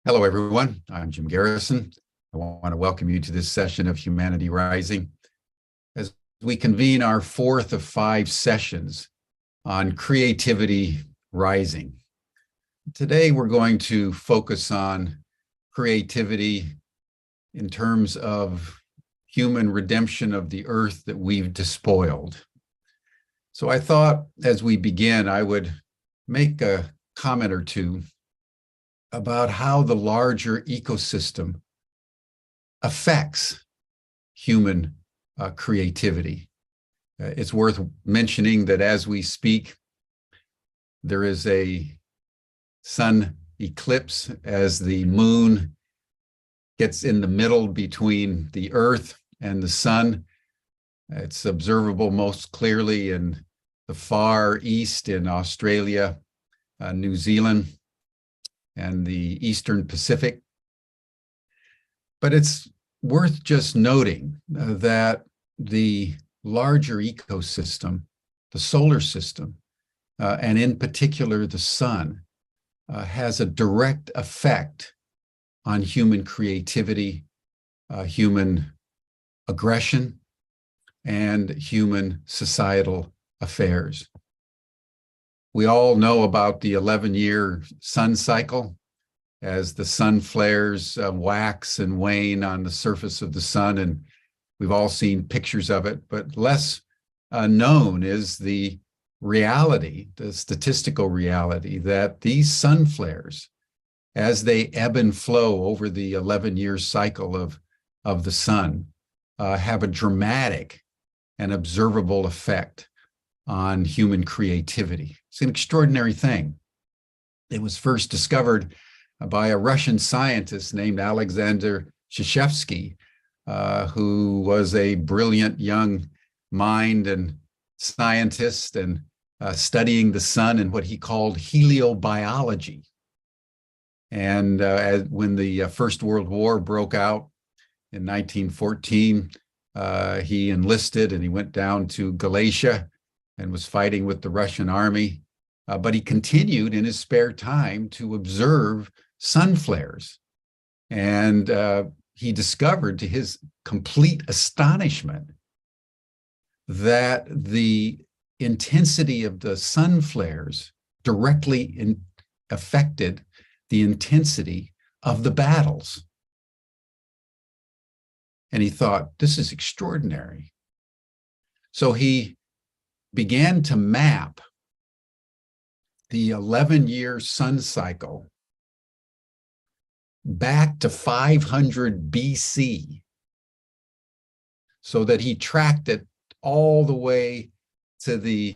Hello, everyone. I'm Jim Garrison. I want to welcome you to this session of Humanity Rising as we convene our fourth of 5 sessions on creativity rising. Today, we're going to focus on creativity in terms of human redemption of the earth that we've despoiled. So I thought as we begin, I would make a comment or two about how the larger ecosystem affects human creativity. It's worth mentioning that as we speak, there is a sun eclipse as the moon gets in the middle between the earth and the sun. It's observable most clearly in the far east in Australia, New Zealand, and the Eastern Pacific. But it's worth just noting that the larger ecosystem, the solar system, and in particular the sun, has a direct effect on human creativity, human aggression, and human societal affairs. We all know about the 11-year sun cycle as the sun flares wax and wane on the surface of the sun, and we've all seen pictures of it, but less known is the reality, the statistical reality, that these sun flares, as they ebb and flow over the 11-year cycle of the sun, have a dramatic and observable effect on human creativity. It's an extraordinary thing. It was first discovered by a Russian scientist named Alexander Shishevsky, who was a brilliant young mind and scientist and studying the sun and what he called heliobiology. And when the First World War broke out in 1914, he enlisted and he went down to Galicia and was fighting with the Russian army. But he continued in his spare time to observe sun flares. And he discovered, to his complete astonishment, that the intensity of the sun flares directly affected the intensity of the battles. And he thought, this is extraordinary. So he began to map the 11-year sun cycle back to 500 BC, so that he tracked it all the way to the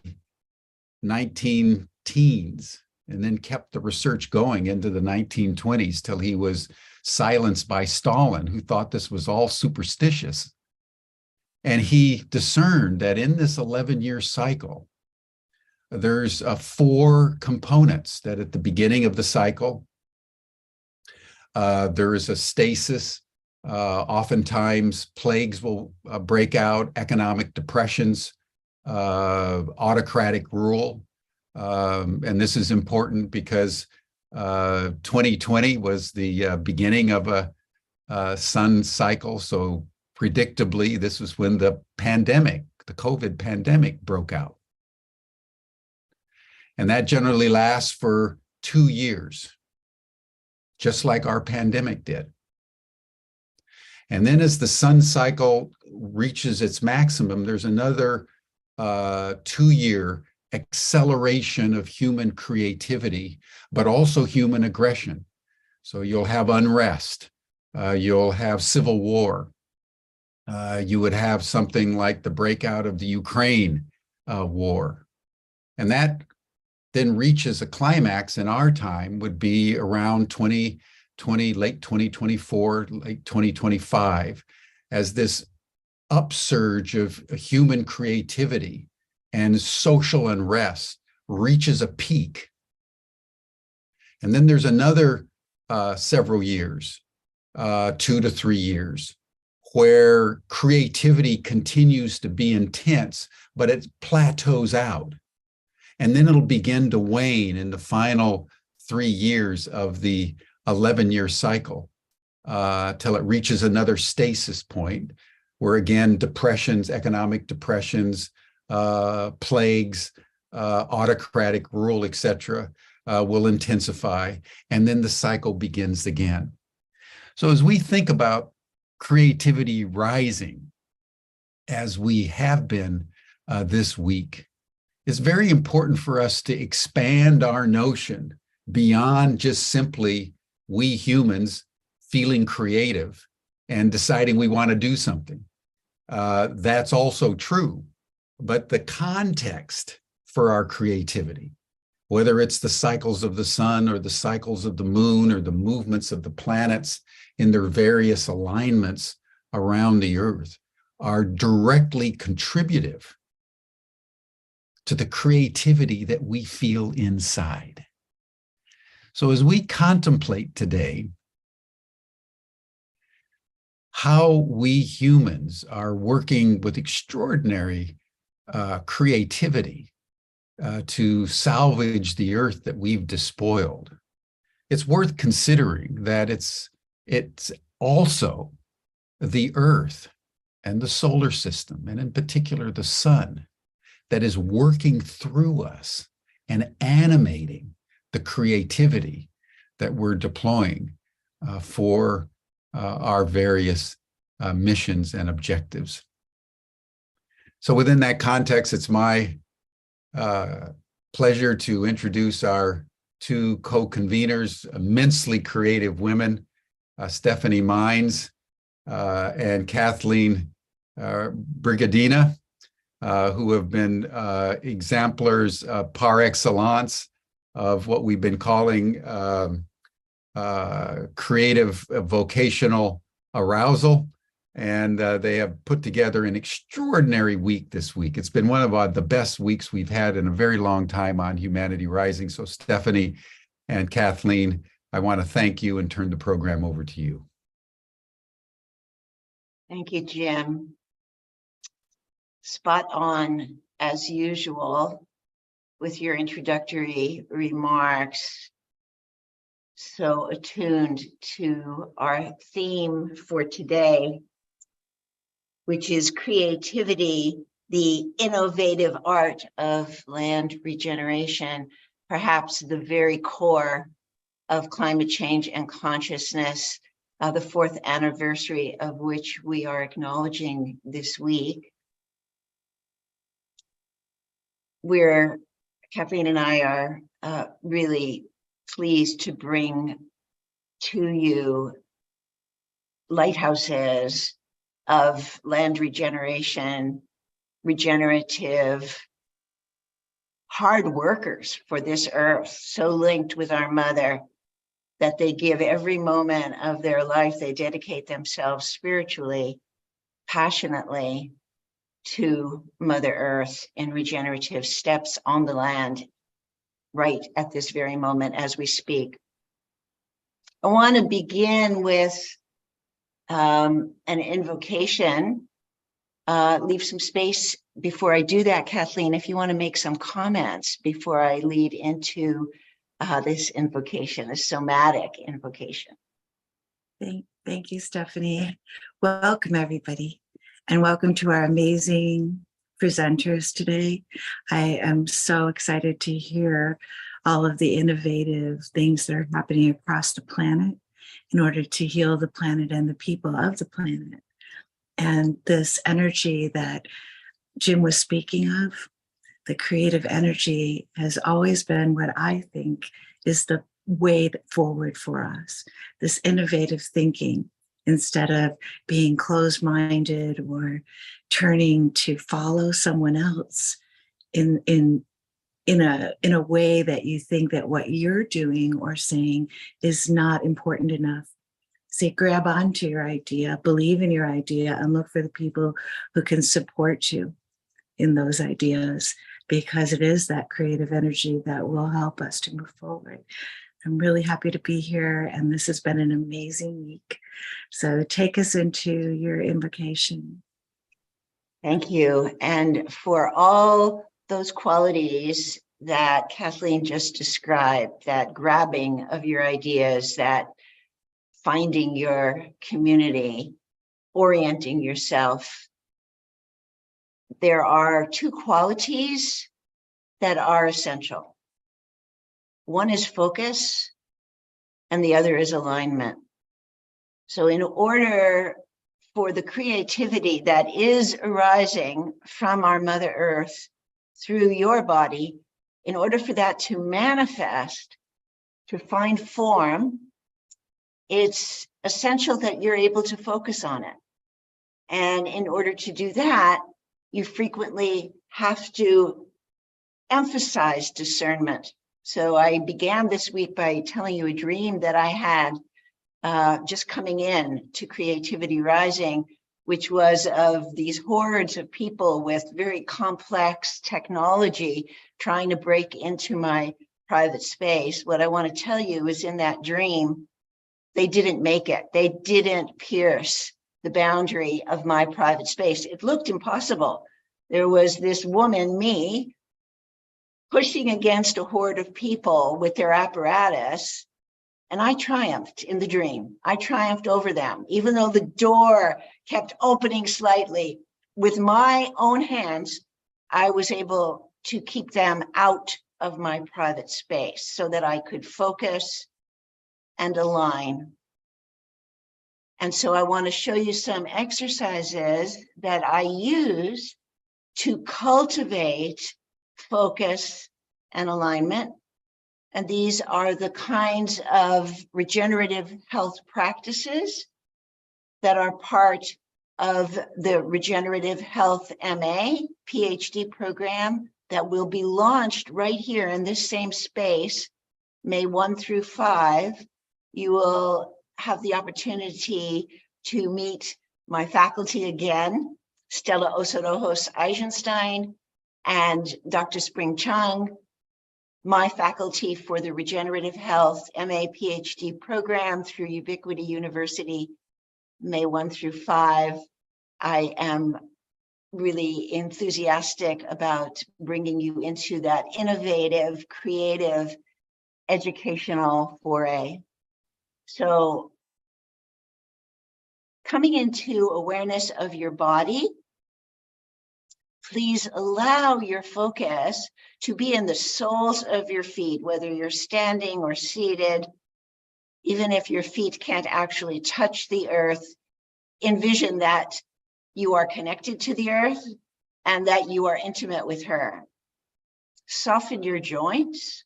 19 teens, and then kept the research going into the 1920s till he was silenced by Stalin, who thought this was all superstitious. And he discerned that in this 11-year cycle, there's 4 components. That at the beginning of the cycle, there is a stasis. Oftentimes, plagues will break out, economic depressions, autocratic rule. And this is important because 2020 was the beginning of a sun cycle. So predictably, this was when the COVID pandemic broke out. And that generally lasts for 2 years, just like our pandemic did. And then as the sun cycle reaches its maximum, there's another 2-year acceleration of human creativity, but also human aggression. So you'll have unrest, you'll have civil war, you would have something like the breakout of the Ukraine war. And that then reaches a climax in our time, would be around 2020, late 2024, late 2025, as this upsurge of human creativity and social unrest reaches a peak. And then there's another several years, 2 to 3 years, where creativity continues to be intense, but it plateaus out. And then it'll begin to wane in the final 3 years of the 11-year cycle till it reaches another stasis point where, again, depressions, economic depressions, plagues, autocratic rule, etc., will intensify, and then the cycle begins again. So as we think about creativity rising, as we have been this week, it's very important for us to expand our notion beyond just simply we humans feeling creative and deciding we want to do something. That's also true, but the context for our creativity, whether it's the cycles of the sun or the cycles of the moon or the movements of the planets in their various alignments around the earth, are directly contributive to the creativity that we feel inside. So as we contemplate today how we humans are working with extraordinary creativity to salvage the earth that we've despoiled, it's worth considering that it's also the earth and the solar system, and in particular the sun, that is working through us and animating the creativity that we're deploying for our various missions and objectives. So within that context, it's my pleasure to introduce our two co-conveners, immensely creative women, Stephanie Mines and Kathleen Brigidina, who have been exemplars par excellence of what we've been calling creative vocational arousal. And they have put together an extraordinary week this week. It's been one of the best weeks we've had in a very long time on Humanity Rising. So Stephanie and Kathleen, I want to thank you and turn the program over to you. Thank you, Jim. Spot on, as usual, with your introductory remarks. So attuned to our theme for today, which is creativity, the innovative art of land regeneration, perhaps the very core of climate change and consciousness, the 4th anniversary of which we are acknowledging this week. Kathleen and I are really pleased to bring to you lighthouses of land regeneration, regenerative, hard workers for this earth, so linked with our mother that they give every moment of their life, they dedicate themselves spiritually, passionately to Mother Earth in regenerative steps on the land right at this very moment as we speak. I want to begin with an invocation. Leave some space before I do that, Kathleen, if you want to make some comments before I lead into this invocation, this somatic invocation. Thank you, Stephanie. Welcome, everybody, and welcome to our amazing presenters today. I am so excited to hear all of the innovative things that are happening across the planet in order to heal the planet and the people of the planet. And this energy that Jim was speaking of, the creative energy, has always been what I think is the way forward for us. This innovative thinking, instead of being closed-minded or turning to follow someone else in a way that you think that what you're doing or saying is not important enough. Say, grab onto your idea, believe in your idea, and look for the people who can support you in those ideas, because it is that creative energy that will help us to move forward. I'm really happy to be here, and this has been an amazing week. So take us into your invocation. Thank you. And for all those qualities that Kathleen just described, that grabbing of your ideas, that finding your community, orienting yourself, there are two qualities that are essential. One is focus, and the other is alignment. So in order for the creativity that is arising from our Mother Earth through your body, in order for that to manifest, to find form, it's essential that you're able to focus on it. And in order to do that, you frequently have to emphasize discernment. So I began this week by telling you a dream that I had just coming in to Creativity Rising, which was of these hordes of people with very complex technology trying to break into my private space. What I want to tell you is in that dream, they didn't make it. They didn't pierce the boundary of my private space. It looked impossible. There was this woman, me, pushing against a horde of people with their apparatus. And I triumphed in the dream. I triumphed over them, even though the door kept opening slightly. With my own hands, I was able to keep them out of my private space so that I could focus and align. And so I want to show you some exercises that I use to cultivate focus and alignment. And these are the kinds of regenerative health practices that are part of the Regenerative Health MA PhD program that will be launched right here in this same space, May 1 through 5. You will have the opportunity to meet my faculty again, Stella Osarojos Eisenstein and Dr. Spring Chung, my faculty for the Regenerative Health MA PhD program through Ubiquity University, May 1 through 5. I am really enthusiastic about bringing you into that innovative, creative, educational foray. So coming into awareness of your body, please allow your focus to be in the soles of your feet, whether you're standing or seated. Even if your feet can't actually touch the earth, envision that you are connected to the earth and that you are intimate with her. Soften your joints.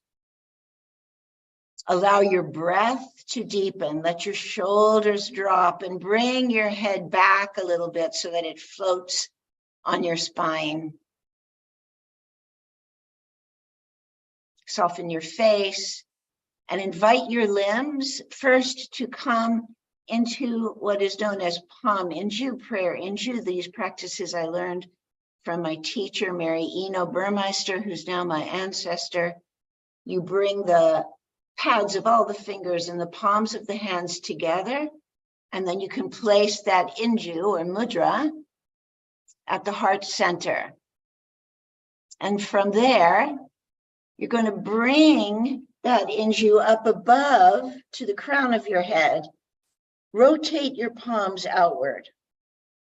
Allow your breath to deepen. Let your shoulders drop and bring your head back a little bit so that it floats on your spine. Soften your face and invite your limbs first to come into what is known as Palm Inju, prayer Inju. These practices I learned from my teacher, Mary Eno Burmeister, who's now my ancestor. You bring the pads of all the fingers and the palms of the hands together, and then you can place that Inju or mudra at the heart center. And from there, you're going to bring that Inju up above to the crown of your head. Rotate your palms outward.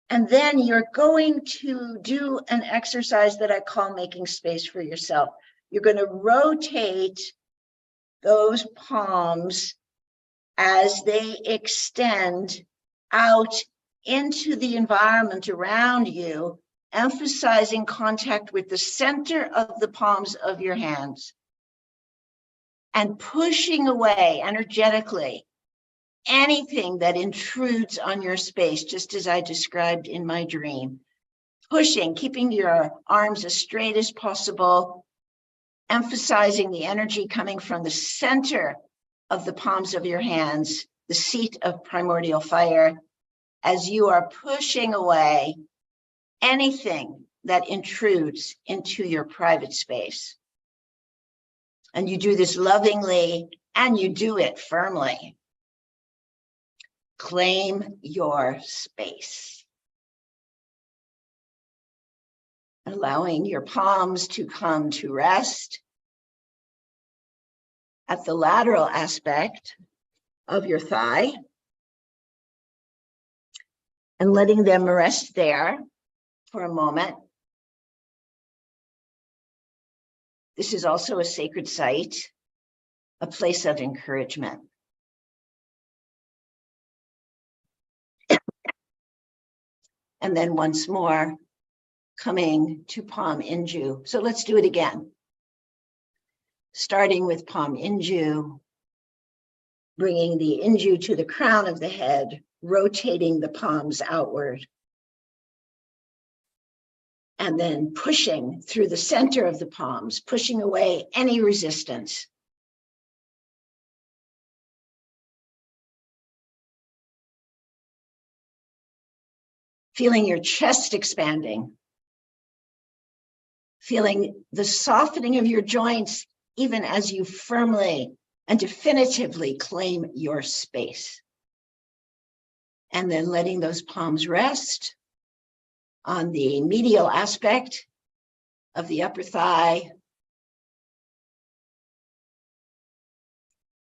And then you're going to do an exercise that I call making space for yourself. You're going to rotate those palms as they extend out into the environment around you, emphasizing contact with the center of the palms of your hands and pushing away energetically anything that intrudes on your space, just as I described in my dream. Pushing, keeping your arms as straight as possible, emphasizing the energy coming from the center of the palms of your hands, the seat of primordial fire, as you are pushing away anything that intrudes into your private space. And you do this lovingly, and you do it firmly. Claim your space. Allowing your palms to come to rest at the lateral aspect of your thigh and letting them rest there for a moment. This is also a sacred site, a place of encouragement. And then once more, coming to palm inju. So let's do it again. Starting with palm inju, bringing the inju to the crown of the head, rotating the palms outward. And then pushing through the center of the palms, pushing away any resistance. Feeling your chest expanding. Feeling the softening of your joints, even as you firmly and definitively claim your space. And then letting those palms rest on the medial aspect of the upper thigh.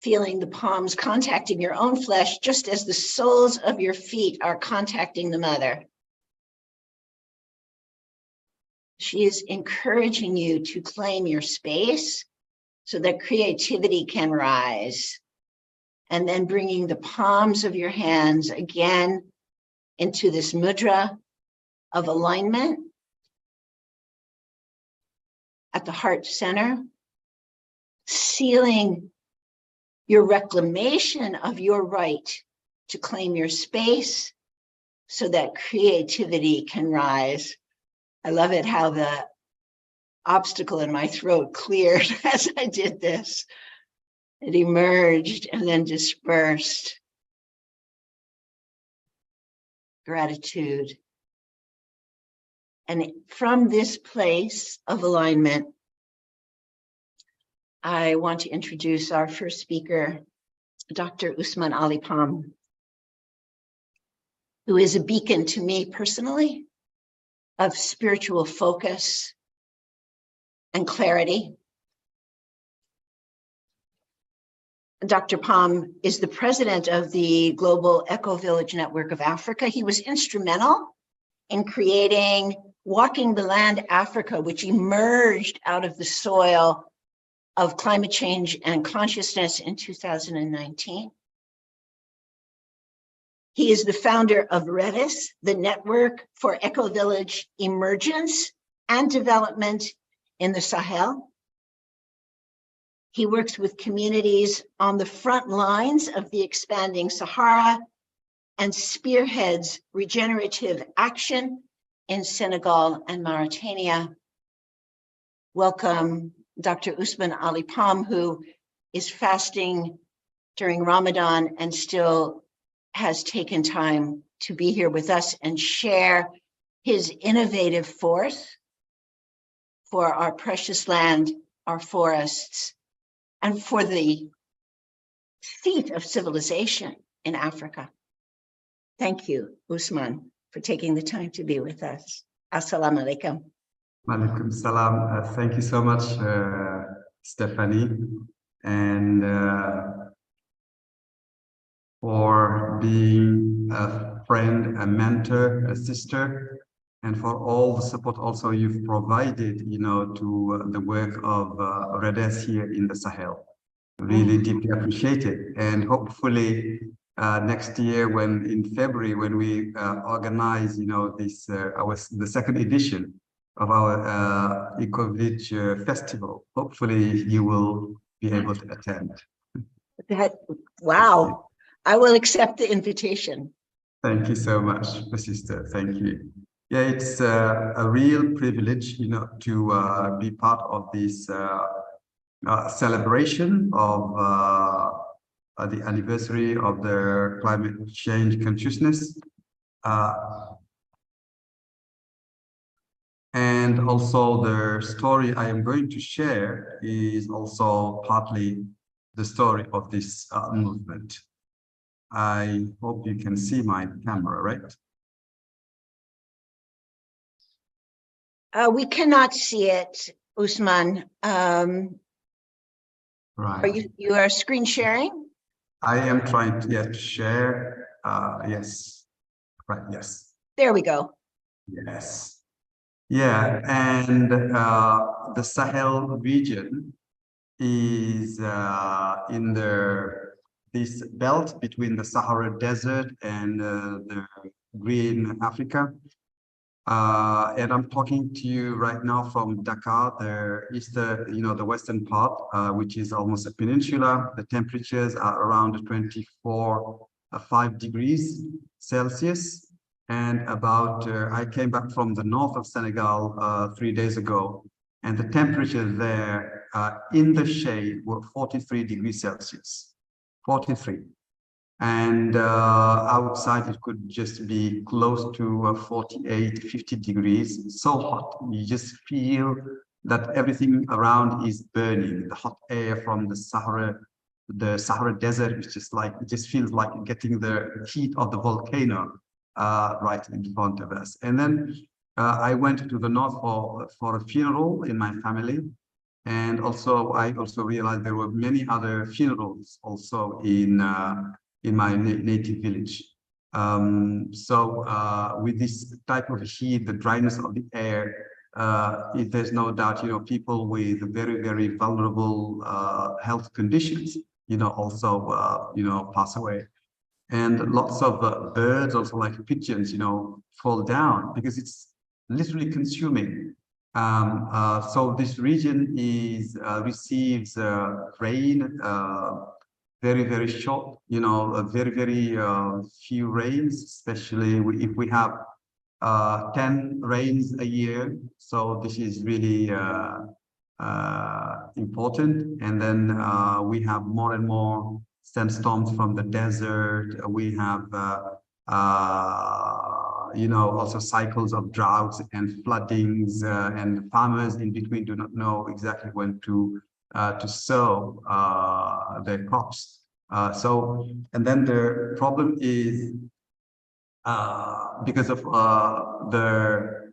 Feeling the palms contacting your own flesh, just as the soles of your feet are contacting the mother. She is encouraging you to claim your space so that creativity can rise. And then bringing the palms of your hands again into this mudra of alignment at the heart center, sealing your reclamation of your right to claim your space so that creativity can rise. I love it how the obstacle in my throat cleared as I did this. It emerged and then dispersed. Gratitude. And from this place of alignment, I want to introduce our first speaker, Dr. Usman Ali Pam, who is a beacon to me personally of spiritual focus and clarity. Dr. Pam is the president of the Global Eco Village Network of Africa. He was instrumental in creating Walking the Land Africa, which emerged out of the soil of climate change and consciousness in 2019. He is the founder of REDIS, the Network for Eco Village Emergence and Development in the Sahel. He works with communities on the front lines of the expanding Sahara and spearheads regenerative action in Senegal and Mauritania. Welcome, Dr. Usman Ali Pam, who is fasting during Ramadan and still has taken time to be here with us and share his innovative force for our precious land, our forests, and for the seat of civilization in Africa. Thank you, Usman, for taking the time to be with us. Assalamu alaikum. Walaikum salam. Thank you so much, Stephanie, and for being a friend, a mentor, a sister, and for all the support also you've provided, to the work of REDES here in the Sahel. Really deeply appreciated. And hopefully next year, in February, when we organize, this the second edition of our Eco-Village Festival, hopefully you will be able to attend. Wow. I will accept the invitation. Thank you so much, my sister. Thank you. Yeah, it's a real privilege, to be part of this celebration of the anniversary of the climate change consciousness. And also the story I am going to share is also partly the story of this movement. I hope you can see my camera, right? We cannot see it, Usman. Right. Are you are screen sharing? I am trying to share. Yes. Right. Yes. There we go. Yes. Yeah. And the Sahel region is in this belt between the Sahara Desert and the Green Africa. And I'm talking to you right now from Dakar, the western part, which is almost a peninsula. The temperatures are around 24.5 degrees Celsius. And I came back from the north of Senegal 3 days ago, and the temperature there in the shade were 43 degrees Celsius, 43. And outside it could just be close to 48, 50 degrees, so hot. You just feel that everything around is burning. The hot air from the Sahara Desert is just like, it just feels like getting the heat of the volcano right in front of us. And then I went to the north for a funeral in my family. And also, I also realized there were many other funerals also in my native village. With this type of heat, the dryness of the air, there's no doubt, people with very, very vulnerable health conditions, also, pass away. And lots of birds, also like pigeons, fall down because it's literally consuming. So this region receives rain, very, very short, very, very few rains, especially if we have 10 rains a year. So this is really important. And then we have more and more sandstorms from the desert. We have, also cycles of droughts and floodings, and farmers in between do not know exactly when to sow their crops. And then the problem is because of the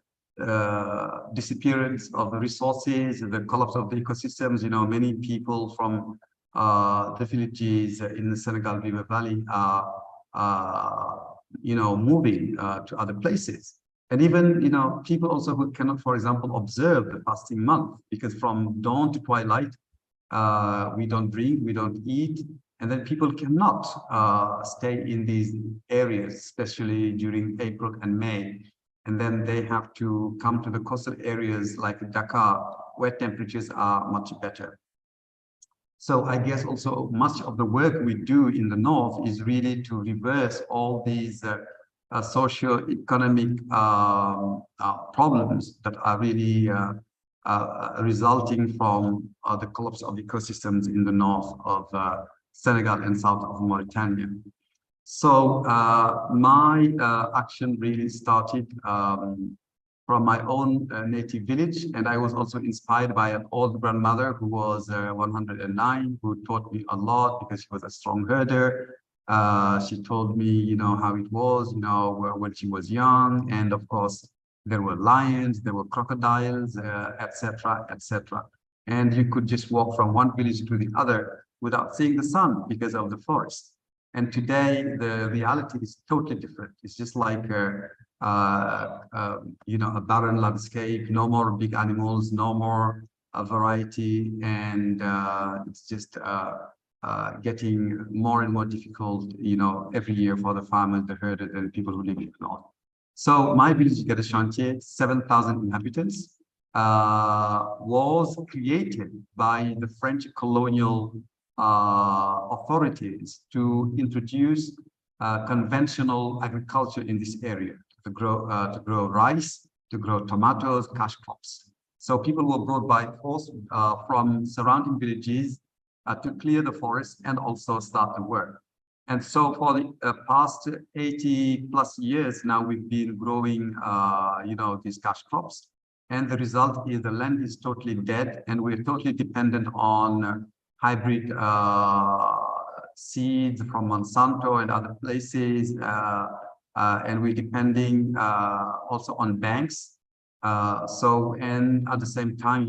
disappearance of the resources, the collapse of the ecosystems. Many people from the villages in the Senegal River Valley are moving to other places. And even, people also who cannot, for example, observe the fasting month, because from dawn to twilight, we don't drink, we don't eat, and then people cannot stay in these areas, especially during April and May. And then they have to come to the coastal areas like Dakar, where temperatures are much better. So I guess also much of the work we do in the north is really to reverse all these socio-economic problems that are really resulting from the collapse of ecosystems in the north of Senegal and south of Mauritania. So my action really started from my own native village, and I was also inspired by an old grandmother who was 109, who taught me a lot because she was a strong herder. She told me, how it was, when she was young, and of course there were lions, there were crocodiles, etc., etc. And you could just walk from one village to the other without seeing the sun because of the forest. And today the reality is totally different. It's just like a barren landscape, no more big animals, no more variety, and it's just getting more and more difficult, every year for the farmers, the herders, and people who live in the north. So my village, Chantier, 7,000 inhabitants, was created by the French colonial authorities to introduce conventional agriculture in this area, to grow rice, to grow tomatoes, cash crops. So people were brought by force from surrounding villages to clear the forest and also start the work. And so for the past 80 plus years now, we've been growing, these cash crops. And the result is the land is totally dead, and we're totally dependent on hybrid seeds from Monsanto and other places. And we're depending also on banks. And at the same time,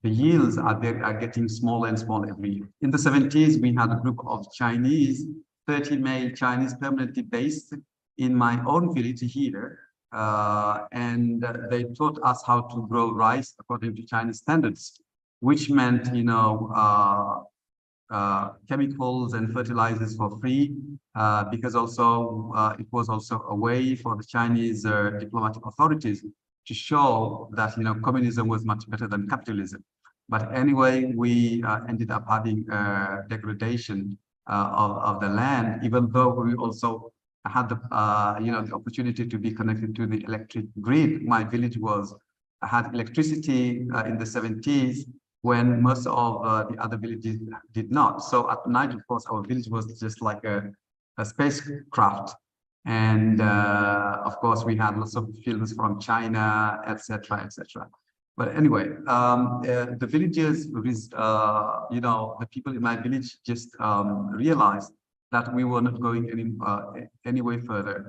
the yields are getting smaller and smaller every year. In the 70s, we had a group of Chinese, 30 male Chinese permanently based in my own village here. And they taught us how to grow rice according to Chinese standards, which meant, chemicals and fertilizers for free, because also it was also a way for the Chinese diplomatic authorities to show that communism was much better than capitalism. But anyway, we ended up having degradation of the land, even though we also had the the opportunity to be connected to the electric grid. My village had electricity in the 70s, when most of the other villages did not. So at night, of course, our village was just like a spacecraft. And of course, we had lots of films from China, etc., etc. But anyway, the villagers, the people in my village just realized that we were not going any way further.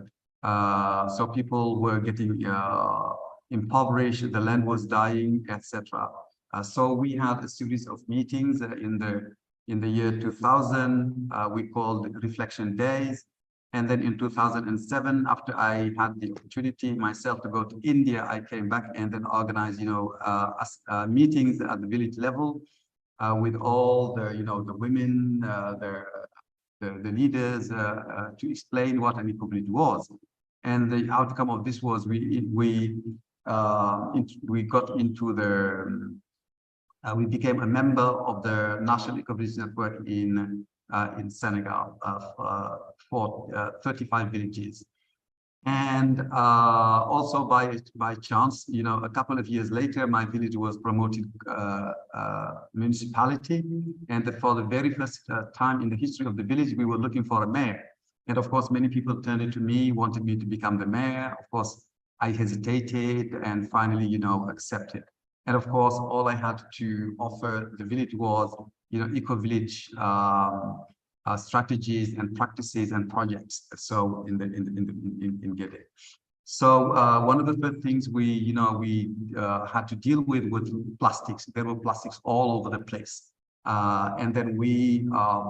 So people were getting impoverished, the land was dying, etc. So we had a series of meetings in the year 2000. We called Reflection Days. And then in 2007, after I had the opportunity myself to go to India, I came back and then organized, meetings at the village level with all the, the women, the leaders to explain what an eco-village was. And the outcome of this was we got into the we became a member of the National Eco-Village Network in Senegal for 35 villages. And also by chance, a couple of years later, my village was promoted municipality. And for the very first time in the history of the village, we were looking for a mayor. And of course, many people turned to me, wanted me to become the mayor. Of course, I hesitated and finally, accepted. And of course, all I had to offer the village was, eco-village strategies and practices and projects. So in Gede. So one of the first things we had to deal with was plastics. There were plastics all over the place. And then we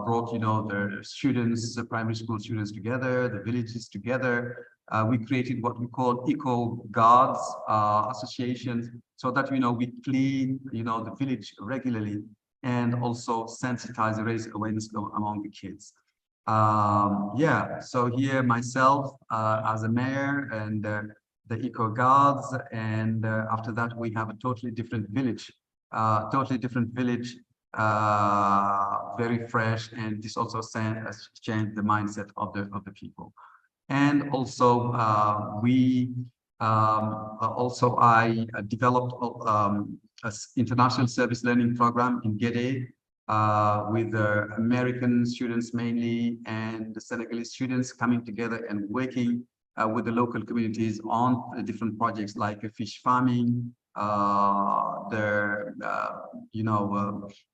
brought, the students, the primary school students together, the villages together. We created what we call eco guards associations, so that we clean the village regularly and also sensitize, raise awareness among the kids. Yeah, so here myself as a mayor and the eco guards, and after that we have a totally different village, very fresh, and this also has changed the mindset of the people. And also I developed an international service learning program in Gede with American students mainly, and the Senegalese students coming together and working with the local communities on different projects like fish farming,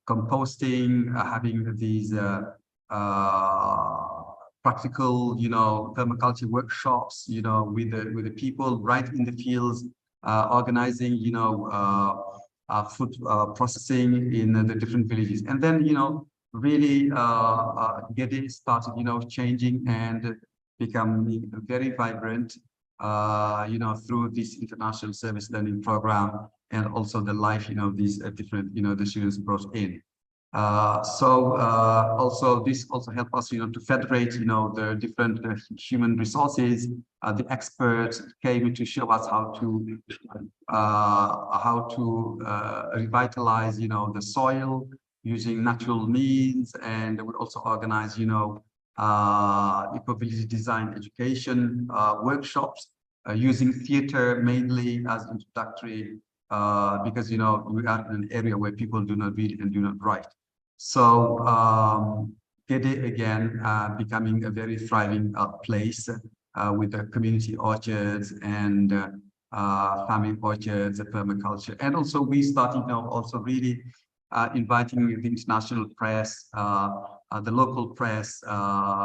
composting, having these practical, permaculture workshops, with the people right in the fields, organizing, food processing in the different villages. And then, really Gede started, changing and becoming very vibrant, through this international service learning program, and also the life, these different, the students brought in. Also this also helped us, to federate, the different human resources. The experts came to show us how to revitalize, the soil using natural means, and we also organize, eco-village design education workshops using theater mainly as introductory, because we are in an area where people do not read and do not write. So Gede again becoming a very thriving place with the community orchards and farming orchards, permaculture. And also we started also really inviting the international press, the local press,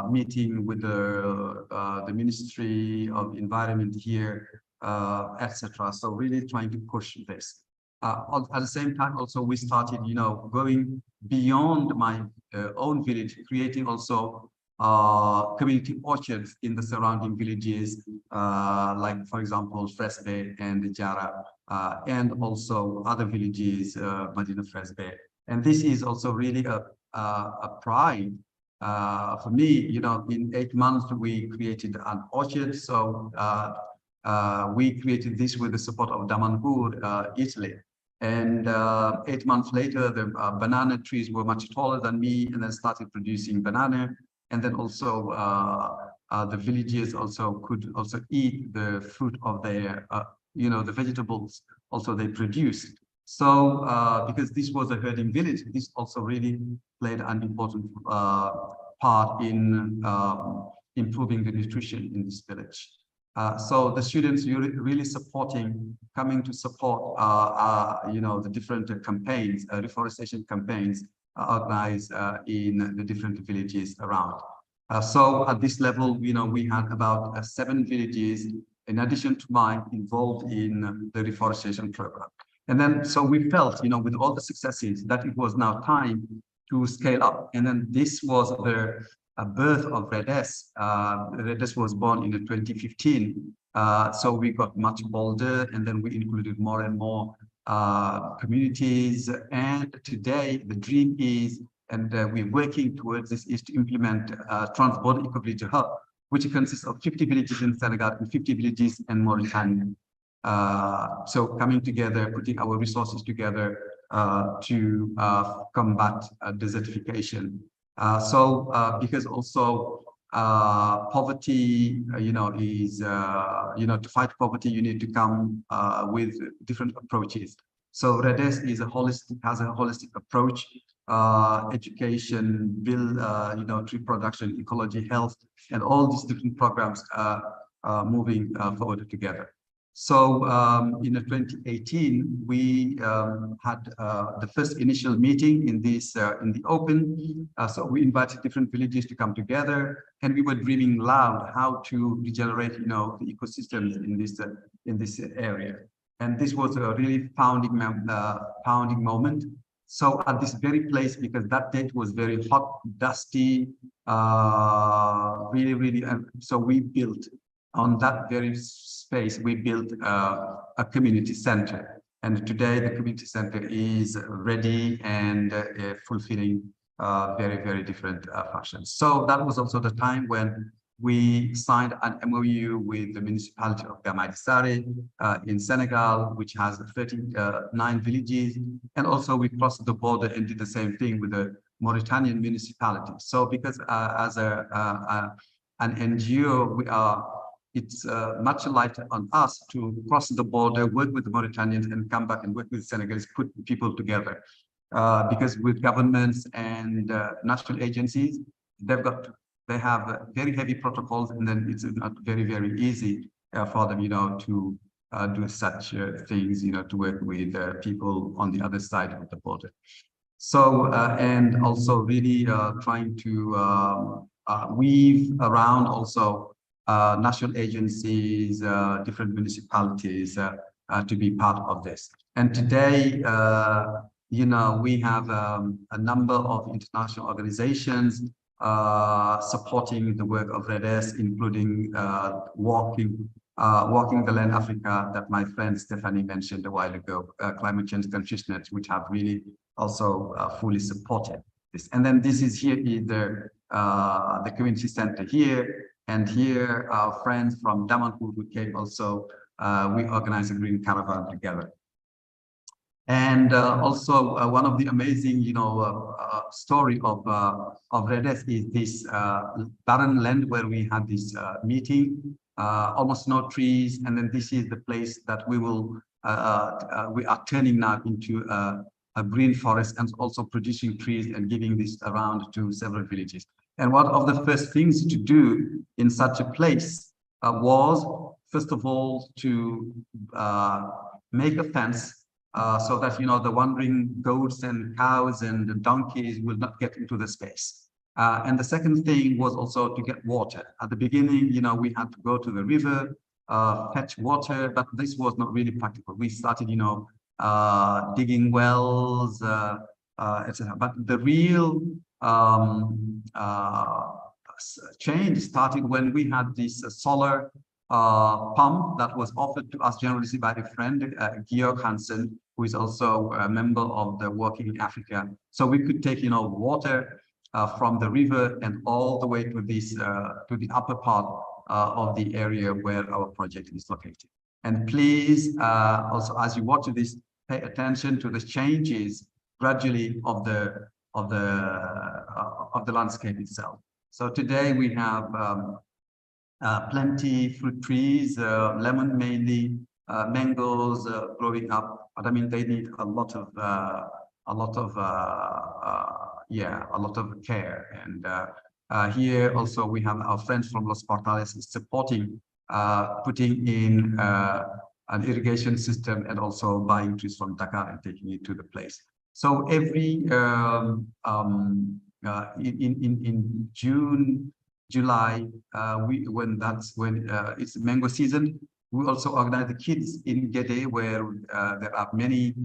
meeting with the Ministry of Environment here, etc. So really trying to push this. at the same time, also we started, going beyond my own village, creating also community orchards in the surrounding villages, like, for example, Fresbe and Jara, and also other villages, Madina Fresbe. And this is also really a pride for me. In 8 months, we created an orchard. So we created this with the support of Damanhur, Italy. And 8 months later, the banana trees were much taller than me, and then started producing banana. And then also the villagers also could also eat the fruit of their, the vegetables also they produced. So because this was a herding village, this also really played an important part in improving the nutrition in this village. So the students really coming to support, the different campaigns, reforestation campaigns organized in the different villages around. So at this level, we had about 7 villages, in addition to mine, involved in the reforestation program. And then, so we felt, with all the successes, that it was now time to scale up. And then this was the birth of REDES. REDES was born in 2015. So we got much bolder, and then we included more and more communities. And today the dream is, and we're working towards this, is to implement Trans-Border Eco-Village Hub, which consists of 50 villages in Senegal and 50 villages in Mauritania. So coming together, putting our resources together to combat desertification. Because also poverty, is, to fight poverty, you need to come with different approaches. So REDES has a holistic approach, education, build, tree production, ecology, health, and all these different programs moving forward together. So in 2018, we had the first initial meeting in this in the open. So we invited different villages to come together, and we were dreaming loud how to regenerate, the ecosystems in this area. And this was a really founding moment. So at this very place, because that date was very hot, dusty, really, so we built on that very space, we built a community center. And today the community center is ready and fulfilling very, very different functions. So that was also the time when we signed an MOU with the municipality of Gamadisare in Senegal, which has 39 villages. And also we crossed the border and did the same thing with the Mauritanian municipality. So because as an NGO, it's much lighter on us to cross the border, work with the Mauritanians, and come back and work with Senegalese, put people together. Because with governments and national agencies, they have very heavy protocols, and then it's not very, very easy for them, to do such things, to work with people on the other side of the border. So, and also really trying to weave around also national agencies, different municipalities to be part of this. And today, we have a number of international organizations supporting the work of REDES, including Walking the Land Africa that my friend Stephanie mentioned a while ago, Climate Change Consciousness, which have really also fully supported this. And then this is here either the community center here, and here our friends from Damanhur who came also, we organized a green caravan together. And also one of the amazing, story of REDES is this barren land where we had this meeting, almost no trees. And then this is the place that we are turning now into a green forest, and also producing trees and giving this around to several villages. And one of the first things to do in such a place was, first of all, to make a fence so that, the wandering goats and cows and the donkeys will not get into the space. And the second thing was also to get water. At the beginning, we had to go to the river, fetch water, but this was not really practical. We started, digging wells, etc. But the real change started when we had this solar pump that was offered to us generously by a friend, Georg Hansen, who is also a member of the Working in Africa. So we could take, water from the river and all the way to this to the upper part of the area where our project is located. And please, also as you watch this, pay attention to the changes gradually of the landscape itself. So today we have plenty fruit trees, lemon mainly, mangoes growing up. But I mean, they need a lot of care. And here also we have our friends from Los Portales supporting, putting in an irrigation system and also buying trees from Dakar and taking it to the place. So every in June, July, when it's mango season, we also organize the kids in Gede, where there are many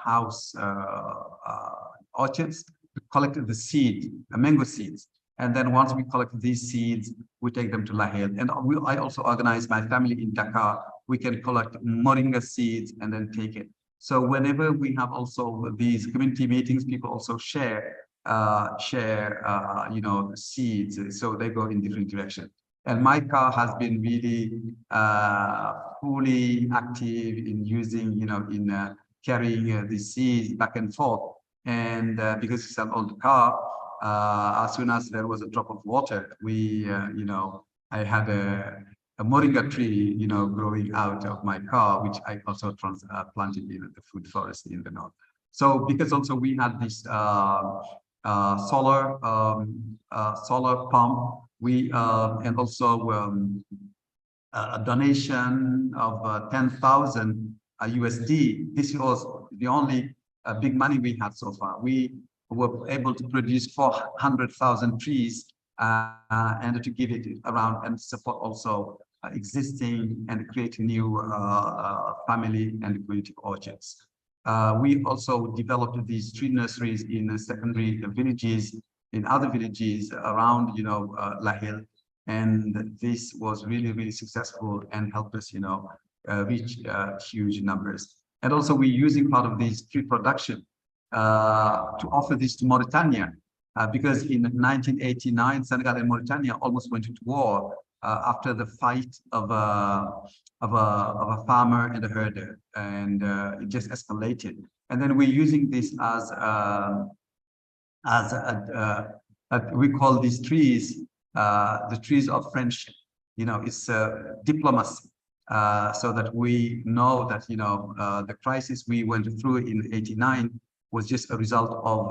house orchards to collect the seed, mango seeds. And then once we collect these seeds, we take them to Lahel. And I also organize my family in Dakar. We can collect moringa seeds and then take it. So whenever we have also these community meetings, people also share seeds. So they go in different directions. And my car has been really fully active in using, carrying the seeds back and forth. And because it's an old car, as soon as there was a drop of water, I had a moringa tree, growing out of my car, which I also planted in the food forest in the north. So because also we had this solar pump, and also a donation of 10,000 USD. This was the only big money we had so far. We were able to produce 400,000 trees and to give it around and support also existing and create new family and community orchards. We also developed these tree nurseries in secondary villages, in other villages around, Lahel, and this was really, really successful and helped us, reach huge numbers. And also we're using part of this tree production to offer this to Mauritania, because in 1989, Senegal and Mauritania almost went into war after the fight of a farmer and a herder, and it just escalated. And then we're using this as we call these trees the trees of friendship. It's diplomacy, so that we know that the crisis we went through in '89 was just a result of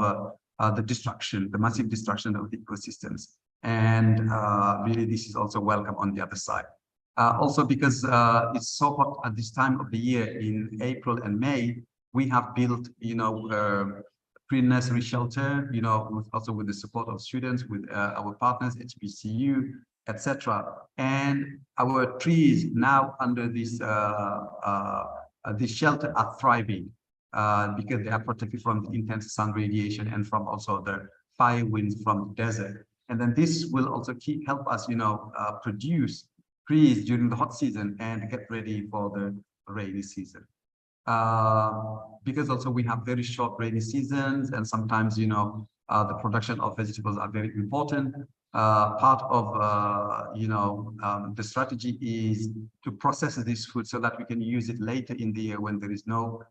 the massive destruction of the ecosystems. And really, this is also welcome on the other side. Also, because it's so hot at this time of the year in April and May, we have built, pre-nursery shelter, also with the support of students, with our partners, HBCU, etc. And our trees now under this shelter are thriving because they are protected from the intense sun radiation and from also the fire winds from the desert. And then this will also help us, produce trees during the hot season and get ready for the rainy season. Because also we have very short rainy seasons, and sometimes, the production of vegetables are very important. Part of, the strategy is to process this food so that we can use it later in the year when there is no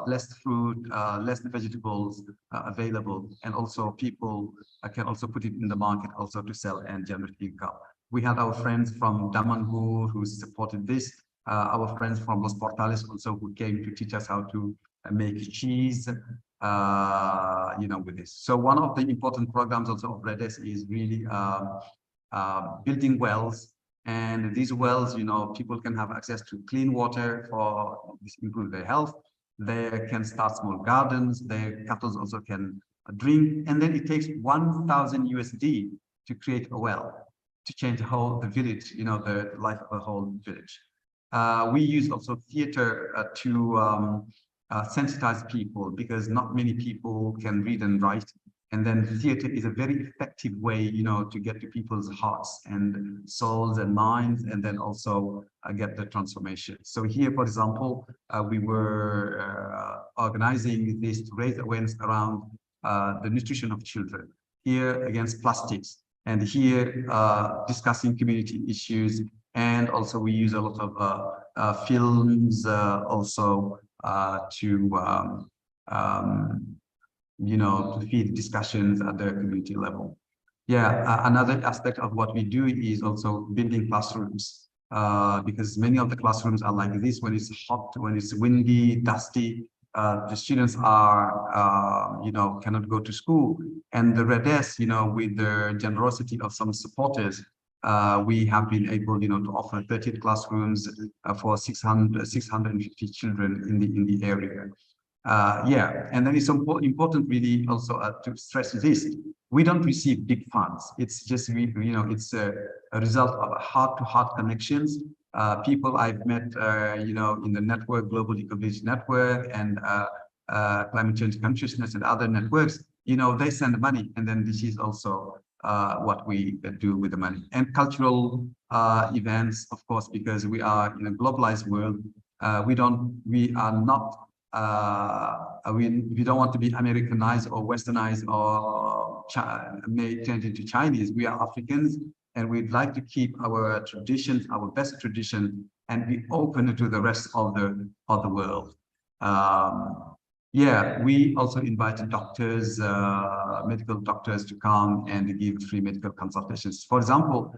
less fruit, less vegetables available, and also people can also put it in the market also to sell and generate income. We had our friends from Damanhur who supported this, our friends from Los Portales also who came to teach us how to make cheese, with this. So one of the important programs also of REDES is really building wells. And these wells, people can have access to clean water for this improve their health. They can start small gardens. Their cattle also can drink. And then it takes 1,000 USD to create a well, to change the village, the life of the whole village. We use also theater to sensitize people, because not many people can read and write. And then theater is a very effective way, to get to people's hearts and souls and minds, and then also get the transformation. So here, for example, we were organizing this to raise awareness around the nutrition of children, here against plastics, and here discussing community issues. And also we use a lot of films also to to feed discussions at the community level. Another aspect of what we do is also building classrooms, because many of the classrooms are like this. When it's hot, when it's windy, dusty, the students are, cannot go to school. And the REDES, with the generosity of some supporters, we have been able, to offer 13 classrooms for 650 children in the area. And then it's important really also to stress this. We don't receive big funds. It's just, it's a result of heart-to-heart connections. People I've met, in the network, Global Eco-Village Network, and Climate Change Consciousness and other networks, they send money. And then this is also what we do with the money. And cultural events, of course, because we are in a globalized world. We don't want to be Americanized or Westernized or turned into Chinese. We are Africans, and we'd like to keep our traditions, our best tradition, and be open to the rest of the world. We also invite doctors, medical doctors, to come and give free medical consultations. For example,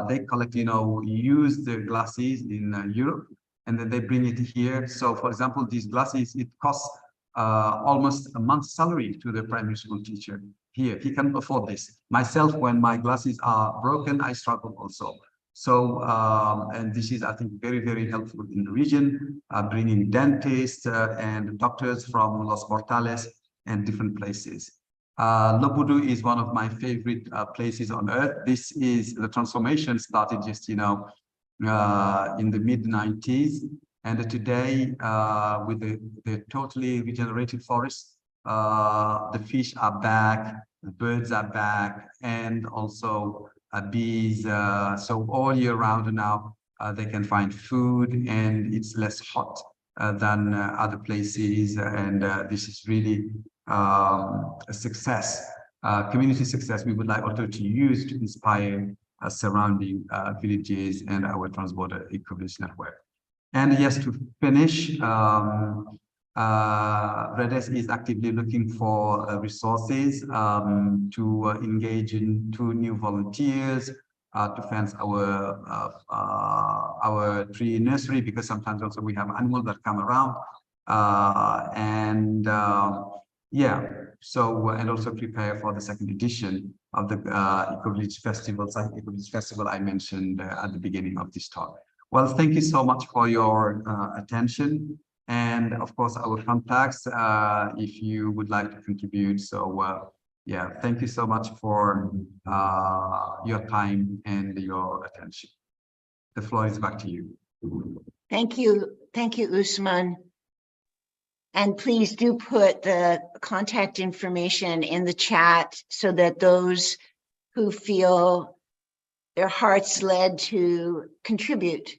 they collect, use the glasses in Europe, and then they bring it here. So, for example, these glasses, it costs almost a month's salary to the primary school teacher here. He can afford this. Myself, when my glasses are broken, I struggle also. So, and this is, I think, very, very helpful in the region, bringing dentists and doctors from Los Mortales and different places. Lobudu is one of my favorite places on earth. This is the transformation started just, in the mid-90s. And today, with the totally regenerated forest, the fish are back, the birds are back, and also bees. So all year round now, they can find food, and it's less hot than other places. And this is really a success, community success we would like also to use to inspire surrounding villages and our transborder eco-village network. And yes, to finish, REDES is actively looking for resources to engage in 2 new volunteers to fence our tree nursery, because sometimes also we have animals that come around. So, and also prepare for the 2nd edition of the Eco-Village Festival, Eco-Village Festival I mentioned at the beginning of this talk. Well, thank you so much for your attention. And of course, our contacts, if you would like to contribute. So, thank you so much for your time and your attention. The floor is back to you. Thank you, Usman. And please do put the contact information in the chat so that those who feel their hearts led to contribute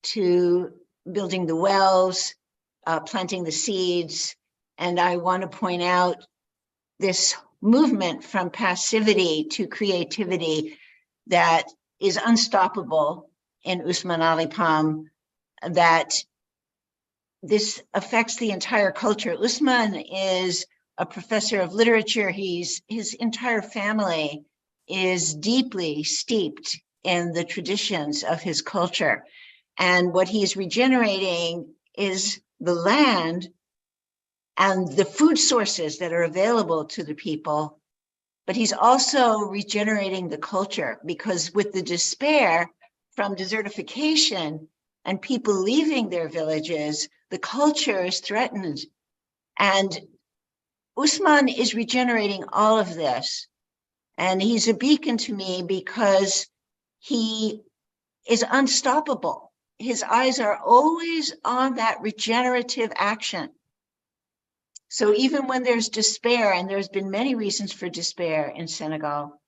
to building the wells, planting the seeds. And I want to point out this movement from passivity to creativity that is unstoppable in Usman Ali Palm, that this affects the entire culture. Usman is a professor of literature. His entire family is deeply steeped in the traditions of his culture. And what he's regenerating is the land and the food sources that are available to the people. But he's also regenerating the culture, because with the despair from desertification and people leaving their villages, the culture is threatened. And Usman is regenerating all of this. And he's a beacon to me because he is unstoppable. his eyes are always on that regenerative action. So even when there's despair, and there's been many reasons for despair in Senegal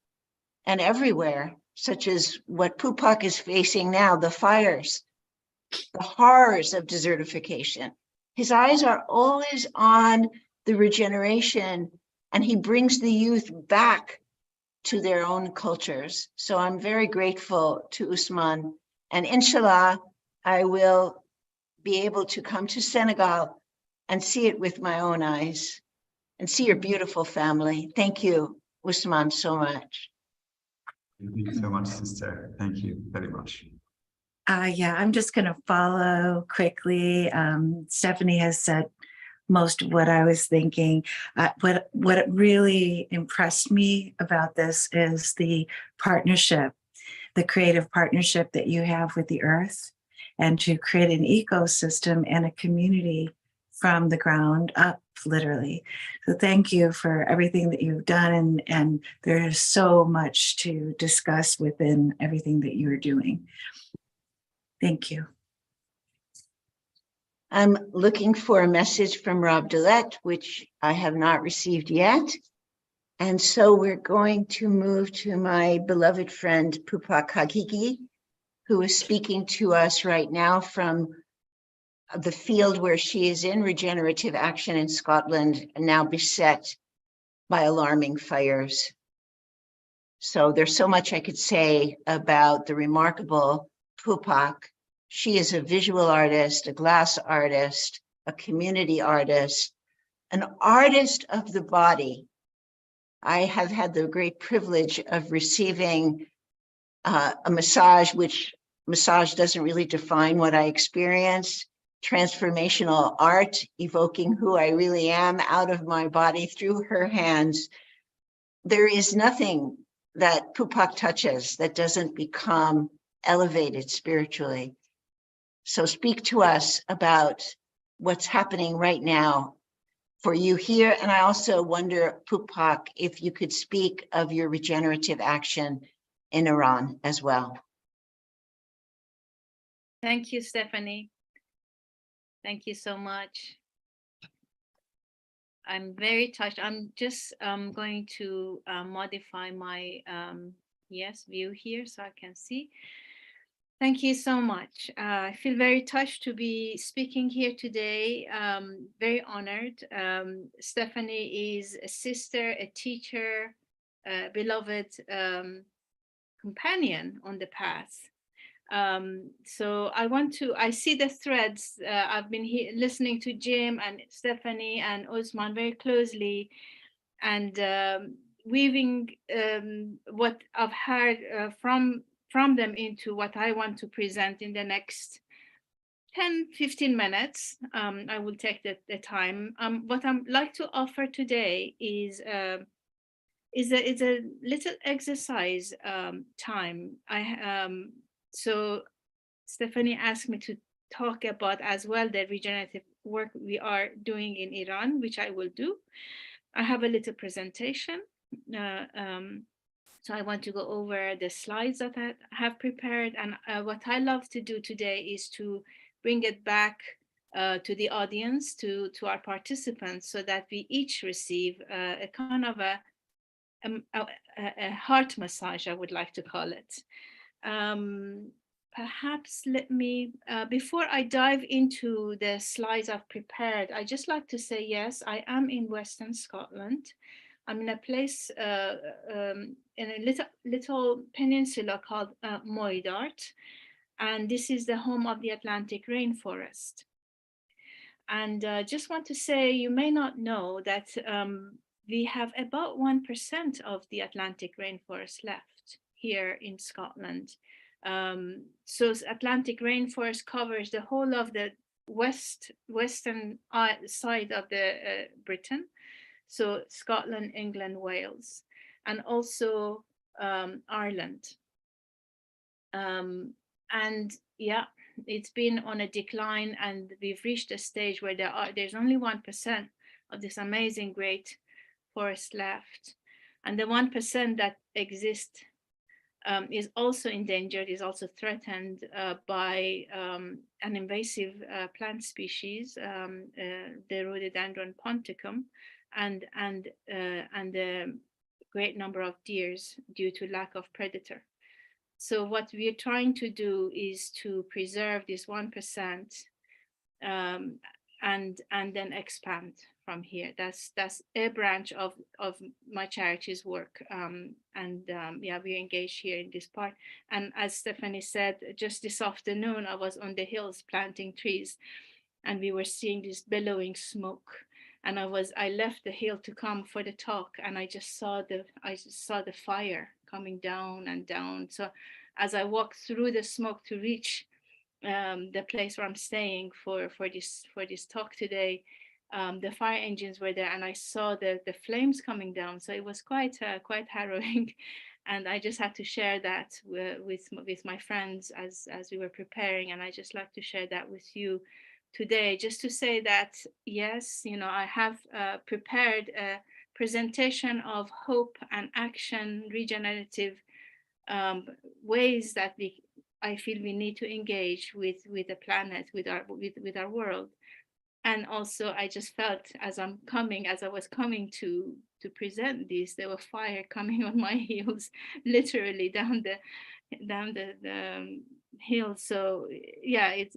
and everywhere, such as what Pupak is facing now, the fires, the horrors of desertification, his eyes are always on the regeneration, and he brings the youth back to their own cultures. So I'm very grateful to Usman, and inshallah, I will be able to come to Senegal and see it with my own eyes and see your beautiful family. Thank you, Usman, so much. Thank you so much, sister. Thank you very much. Yeah, I'm just going to follow quickly. Stephanie has said most of what I was thinking. What really impressed me about this is the partnership, the creative partnership that you have with the earth, and to create an ecosystem and a community from the ground up, literally. So thank you for everything that you've done, and there's so much to discuss within everything that you're doing. Thank you. I'm looking for a message from Rob Dillette, which I have not received yet. And so we're going to move to my beloved friend, Pupak Hakiki, who is speaking to us right now from the field where she is in regenerative action in Scotland, now beset by alarming fires. So there's so much I could say about the remarkable Pupak. She is a visual artist, a glass artist, a community artist, an artist of the body. I have had the great privilege of receiving a massage, which massage doesn't really define what I experienced. Transformational art, evoking who I really am out of my body through her hands. There is nothing that Pupak touches that doesn't become elevated spiritually. So speak to us about what's happening right now for you here. And I also wonder, Pupak, if you could speak of your regenerative action in Iran as well. Thank you, Stephanie. Thank you so much. I'm very touched. I'm just going to modify my view here so I can see. Thank you so much. I feel very touched to be speaking here today. Very honored. Stephanie is a sister, a teacher, a beloved companion on the path. So I see the threads. I've been listening to Jim and Stephanie and Osman very closely, and weaving what I've heard from them into what I want to present in the next 10-15 minutes. I will take the time. What I'd like to offer today is a little exercise time. So Stephanie asked me to talk about as well the regenerative work we are doing in Iran, which I will do. I have a little presentation. So I want to go over the slides that I have prepared. And what I love to do today is to bring it back to the audience, to our participants, so that we each receive a kind of a heart massage, I would like to call it. Perhaps let me, before I dive into the slides I've prepared, I just like to say, yes, I am in Western Scotland. I'm in a place, in a little peninsula called Moidart, and this is the home of the Atlantic rainforest. And just want to say, you may not know that we have about 1% of the Atlantic rainforest left here in Scotland. So Atlantic rainforest covers the whole of the western side of the Britain. So Scotland, England, Wales, and also Ireland. And yeah, it's been on a decline, and we've reached a stage where there's only 1% of this amazing great forest left. And the 1% that exist is also endangered, is also threatened by an invasive plant species, the rhododendron ponticum, and a great number of deers due to lack of predator. So what we are trying to do is to preserve this 1% and then expand from here. That's a branch of my charity's work, yeah, we're engaged here in this part. And as Stephanie said, just this afternoon I was on the hills planting trees, and we were seeing this billowing smoke, and I left the hill to come for the talk, and I just saw the fire coming down and down. So as I walked through the smoke to reach the place where I'm staying for this talk today, the fire engines were there, and I saw the flames coming down. So it was quite harrowing, and I just had to share that with my friends as we were preparing. And I just like to share that with you today, just to say that yes, I have prepared a presentation of hope and action, regenerative ways that I feel we need to engage with the planet, with our world. And also I just felt as I was coming to present this, there were fire coming on my heels, literally down the hill. So yeah, it's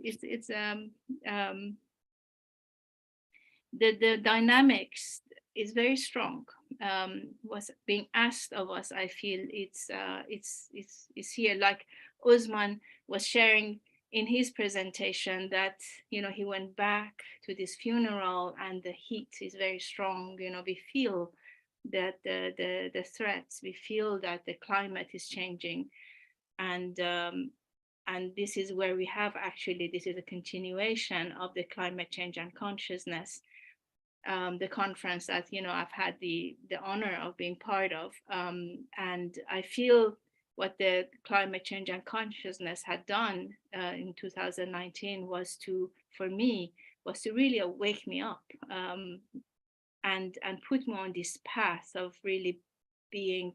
the dynamics is very strong. What's being asked of us, I feel it's here. Like Usman was sharing in his presentation that he went back to this funeral and the heat is very strong. We feel that the threats, we feel that the climate is changing, and this is where we have this is a continuation of the climate change and consciousness, the conference that I've had the honor of being part of, and I feel what the climate change and consciousness had done in 2019 was to really wake me up, and put me on this path of really being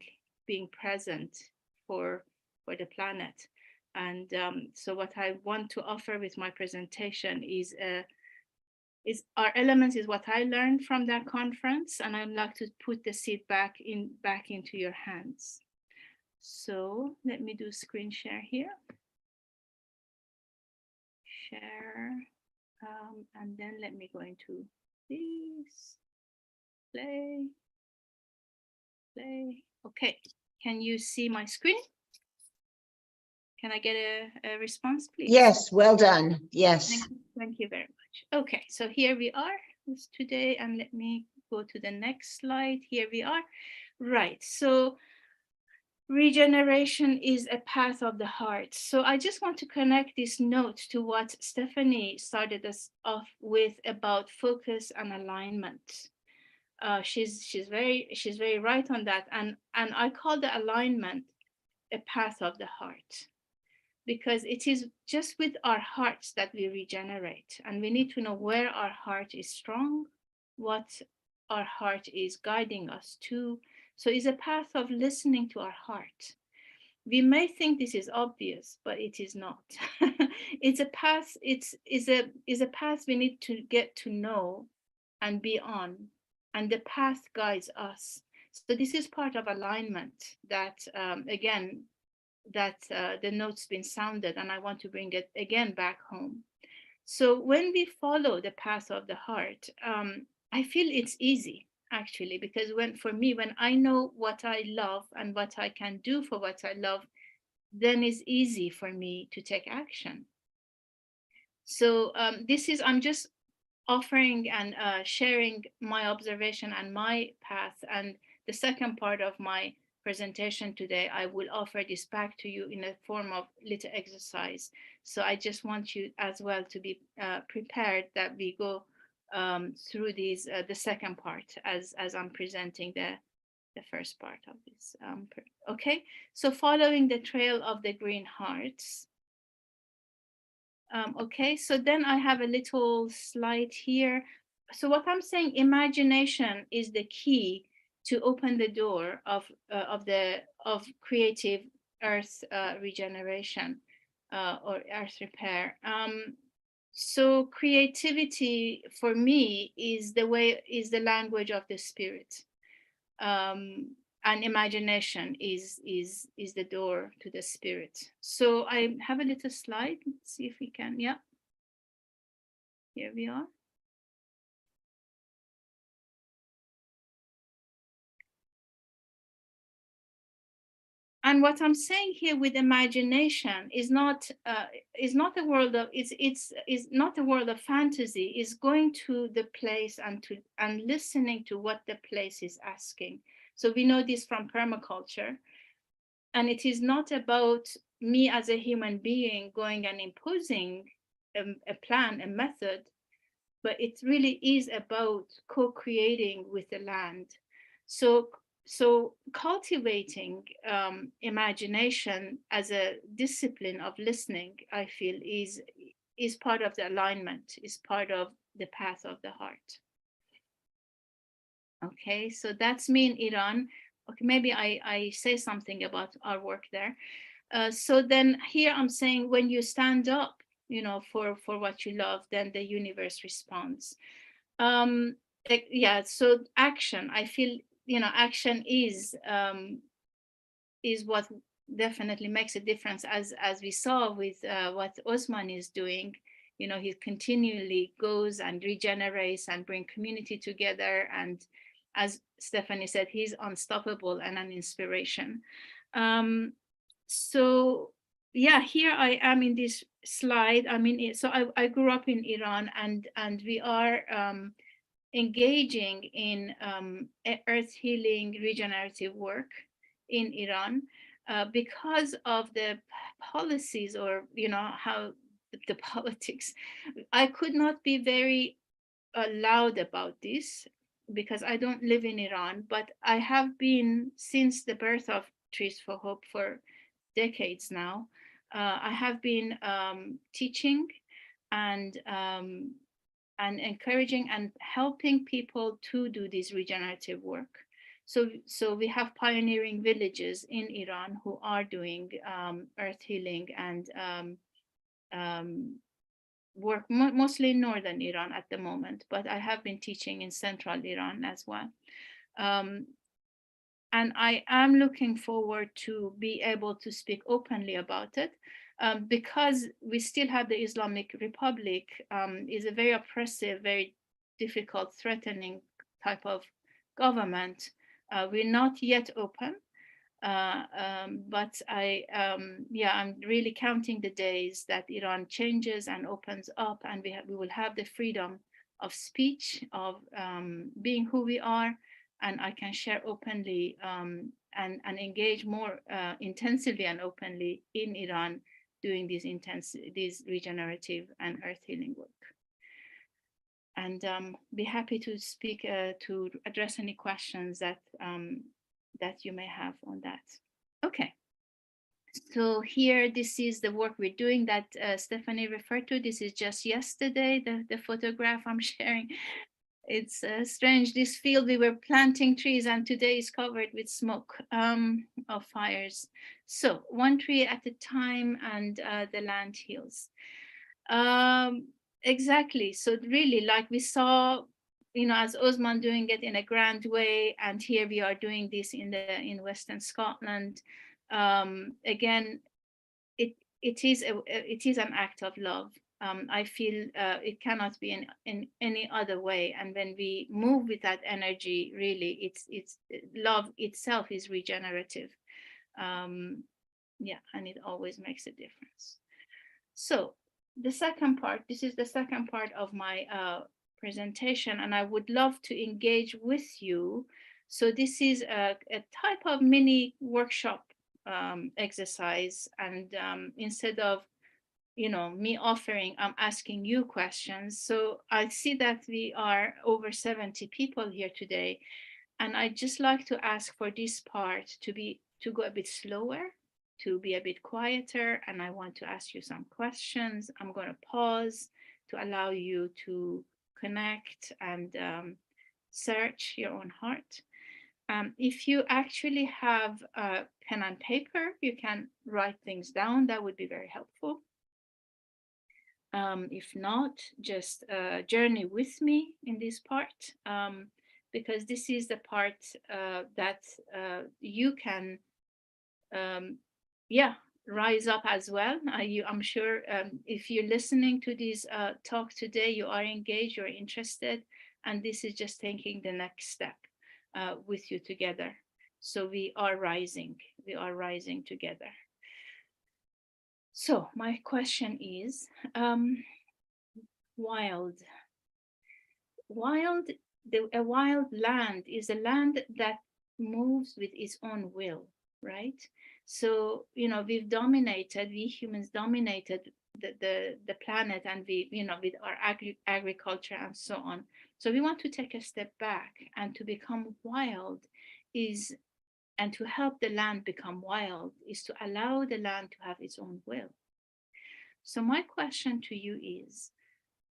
present for the planet. And so what I want to offer with my presentation is our elements, is what I learned from that conference, and I'd like to put the seed back into your hands. So let me do screen share here. Share, and then let me go into this. Play. Okay, can you see my screen? Can I get a response, please? Yes, well done. Yes. Thank you very much. Okay, so here we are today, and let me go to the next slide. Here we are. Right, so regeneration is a path of the heart. So I just want to connect this note to what Stephanie started us off with about focus and alignment. She's very right on that, and I call the alignment a path of the heart, because it is just with our hearts that we regenerate, and we need to know where our heart is strong, what our heart is guiding us to. So it's a path of listening to our heart. We may think this is obvious, but it is not. It's a path. It's a path we need to get to know and be on, and the path guides us. So this is part of alignment that again, that the note's been sounded, and I want to bring it again back home. So when we follow the path of the heart, I feel it's easy, actually, because when I know what I love and what I can do for what I love, then it's easy for me to take action. So I'm just offering and sharing my observation and my path. And the second part of my presentation today, I will offer this back to you in a form of little exercise. So I just want you as well to be prepared that we go through these the second part as I'm presenting the first part of this. Okay, so following the trail of the green hearts. Okay, so then I have a little slide here. So what I'm saying, imagination is the key to open the door of creative earth regeneration or earth repair. So creativity for me is the language of the spirit, and imagination is the door to the spirit. So I have a little slide. Let's see if we can. Yeah, here we are. And what I'm saying here with imagination is not a world of it's not a world of fantasy. Is going to the place and listening to what the place is asking. So we know this from permaculture, and it is not about me as a human being going and imposing a plan, a method, but it really is about co-creating with the land. So cultivating imagination as a discipline of listening, I feel, is part of the alignment, is part of the path of the heart. Okay, so that's me in Iran. Okay, maybe I say something about our work there. So then here I'm saying, when you stand up, for what you love, then the universe responds. Yeah, so action, I feel, action is what definitely makes a difference, as we saw with what Osman is doing. He continually goes and regenerates and bring community together, and as Stephanie said, he's unstoppable and an inspiration. So yeah, here I am in this slide. I mean, so I grew up in Iran, and we are engaging in earth healing, regenerative work in Iran because of the policies, or how the politics. I could not be very loud about this because I don't live in Iran, but I have been, since the birth of Trees for Hope, for decades now. I have been teaching and encouraging and helping people to do this regenerative work. So we have pioneering villages in Iran who are doing earth healing and work mostly in northern Iran at the moment, but I have been teaching in central Iran as well. And I am looking forward to be able to speak openly about it, because we still have the Islamic Republic, is a very oppressive, very difficult, threatening type of government. We're not yet open, but I'm really counting the days that Iran changes and opens up, and we will have the freedom of speech, of being who we are, and I can share openly and engage more intensively and openly in Iran, doing these regenerative and earth healing work. And be happy to speak to address any questions that you may have on that. Okay. So here, this is the work we're doing that Stephanie referred to. This is just yesterday, the photograph I'm sharing. It's strange, this field, we were planting trees and today is covered with smoke of fires. So one tree at a time, and the land heals. Exactly, so really, like we saw, as Osman doing it in a grand way, and here we are doing this in Western Scotland. Again, it is an act of love. I feel it cannot be in any other way. And when we move with that energy, really, it's love itself is regenerative. Yeah, and it always makes a difference. So the second part, this is the second part of my presentation, and I would love to engage with you. So this is a type of mini workshop exercise, and instead of me offering, I'm asking you questions. So I see that we are over 70 people here today, and I'd just like to ask for this part to go a bit slower, to be a bit quieter, and I want to ask you some questions. I'm going to pause to allow you to connect and search your own heart. If you actually have a pen and paper, you can write things down. That would be very helpful. If not, just journey with me in this part, because this is the part that you can, rise up as well. I'm sure if you're listening to this talk today, you are engaged, you're interested, and this is just taking the next step with you together. So we are rising together. So my question is, wild. A wild land is a land that moves with its own will, right? So, we humans dominated the planet, and with our agriculture and so on. So we want to take a step back, and to become wild and to help the land become wild is to allow the land to have its own will. So my question to you is,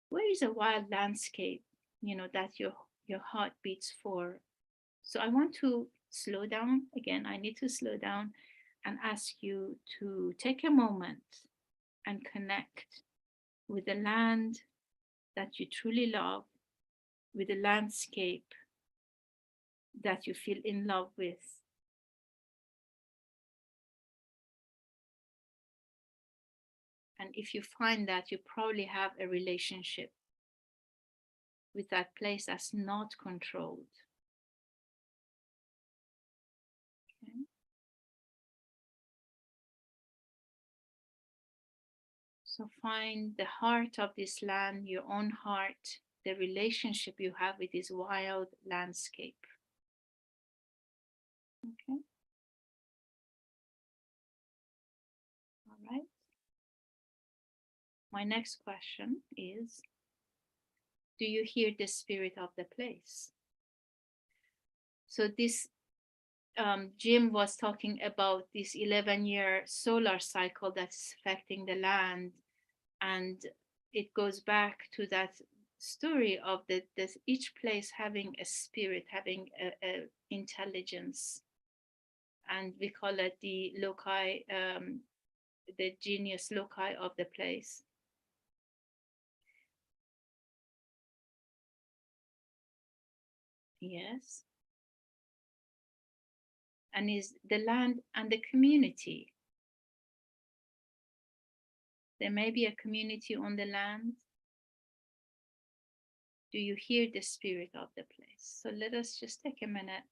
where is a wild landscape, that your heart beats for? So I want to slow down. Again, I need to slow down and ask you to take a moment and connect with the land that you truly love, with the landscape that you feel in love with. And if you find that, you probably have a relationship with that place that's not controlled. Okay. So find the heart of this land, your own heart, the relationship you have with this wild landscape. Okay. All right. My next question is, do you hear the spirit of the place? So this Jim was talking about this 11-year solar cycle that's affecting the land, and it goes back to that story of each place having a spirit, having a intelligence, and we call it the loci, the genius loci of the place. Yes. And is the land and the community. There may be a community on the land. Do you hear the spirit of the place? So let us just take a minute.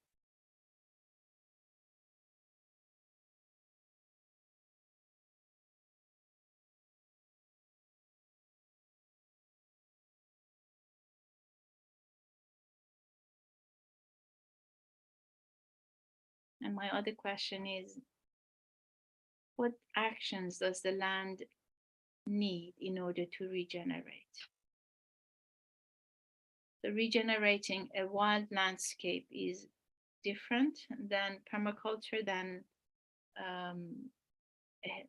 And my other question is, what actions does the land need in order to regenerate? So regenerating a wild landscape is different than permaculture, than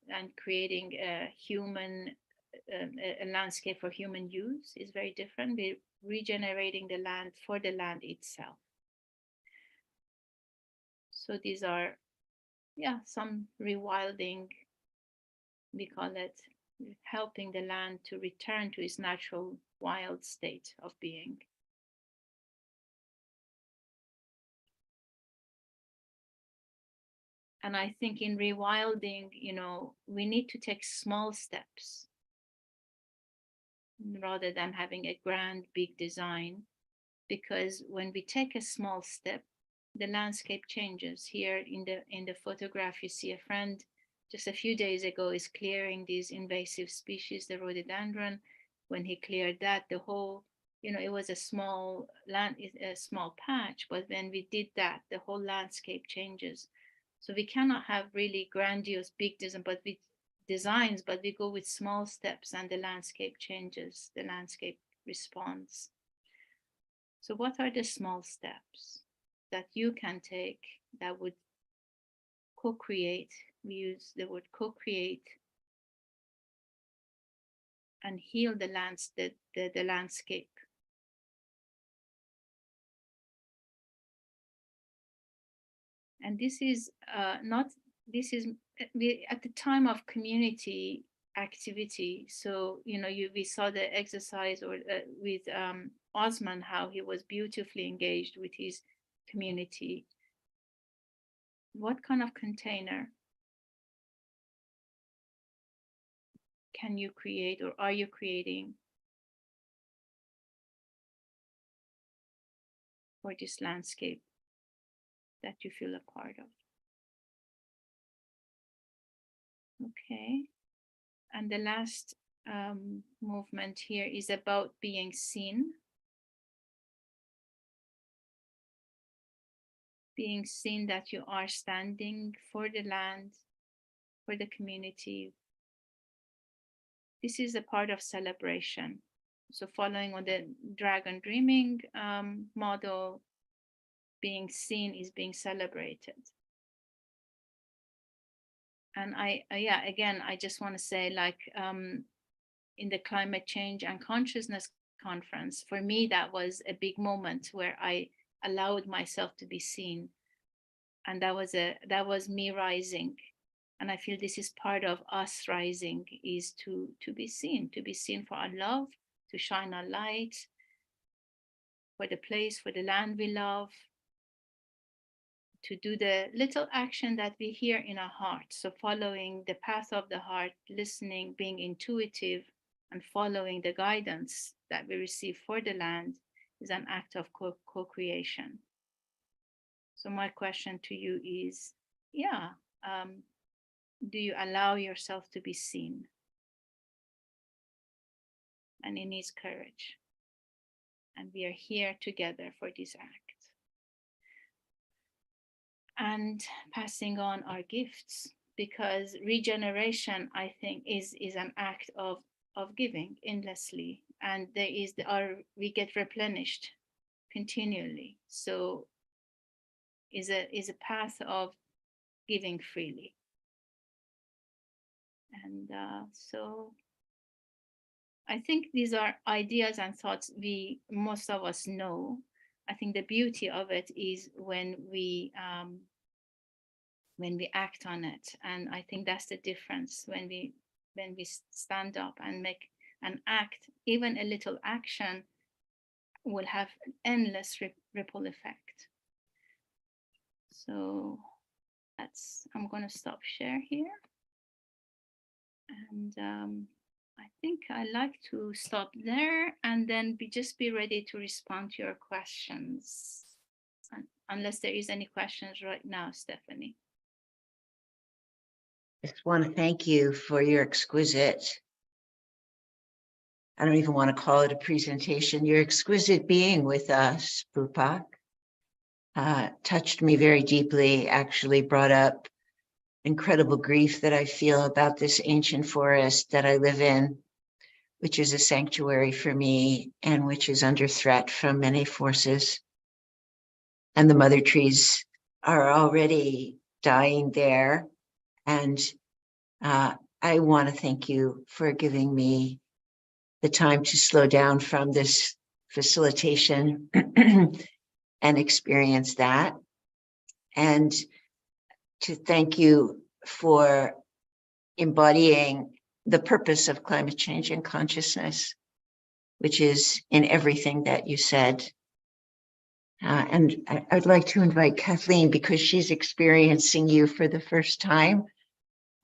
and creating a human a landscape for human use is very different. We're regenerating the land for the land itself. So these are, some rewilding, we call it, helping the land to return to its natural wild state of being. And I think in rewilding, we need to take small steps rather than having a grand, big design. Because when we take a small step, the landscape changes. Here in the photograph, you see a friend just a few days ago is clearing these invasive species, the rhododendron. When he cleared that, the whole, it was a small land, a small patch, but when we did that, the whole landscape changes. So we cannot have really grandiose, big designs, but we go with small steps and the landscape changes, the landscape responds. So what are the small steps that you can take that would co-create, we use the word co-create, and heal the landscape? And this is not, this is at the time of community activity. So, you know, we saw the exercise or with Osman, how he was beautifully engaged with his community. What kind of container can you create, or are you creating for this landscape that you feel a part of? Okay. And the last movement here is about being seen. Being seen that you are standing for the land, for the community. This is a part of celebration. So following on the dragon dreaming model, being seen is being celebrated. And yeah, again, I just want to say, like, in the climate change and consciousness conference, for me, that was a big moment where I allowed myself to be seen. And that was me rising. And I feel this is part of us rising, is to be seen for our love, to shine our light, for the place, for the land we love, to do the little action that we hear in our heart. So following the path of the heart, listening, being intuitive, and following the guidance that we receive for the land is an act of co-creation. So my question to you is, do you allow yourself to be seen? And it needs courage. And we are here together for this act. And passing on our gifts, because regeneration, I think, is an act of giving endlessly. And we get replenished continually. So is a path of giving freely. And so I think these are ideas and thoughts most of us know. I think the beauty of it is when we act on it. And I think that's the difference, when we stand up and make an act. Even a little action will have endless ripple effect. So I'm going to stop share here. And I think I like to stop there, and then just be ready to respond to your questions. Unless there is any questions right now, Stephanie. I just want to thank you for your exquisite, I don't even want to call it a presentation, your exquisite being with us, Prupak. Touched me very deeply, actually brought up incredible grief that I feel about this ancient forest that I live in, which is a sanctuary for me and which is under threat from many forces. And the mother trees are already dying there. And I want to thank you for giving me the time to slow down from this facilitation and experience that. And to thank you for embodying the purpose of climate change and consciousness, which is in everything that you said. And I'd like to invite Kathleen, because she's experiencing you for the first time.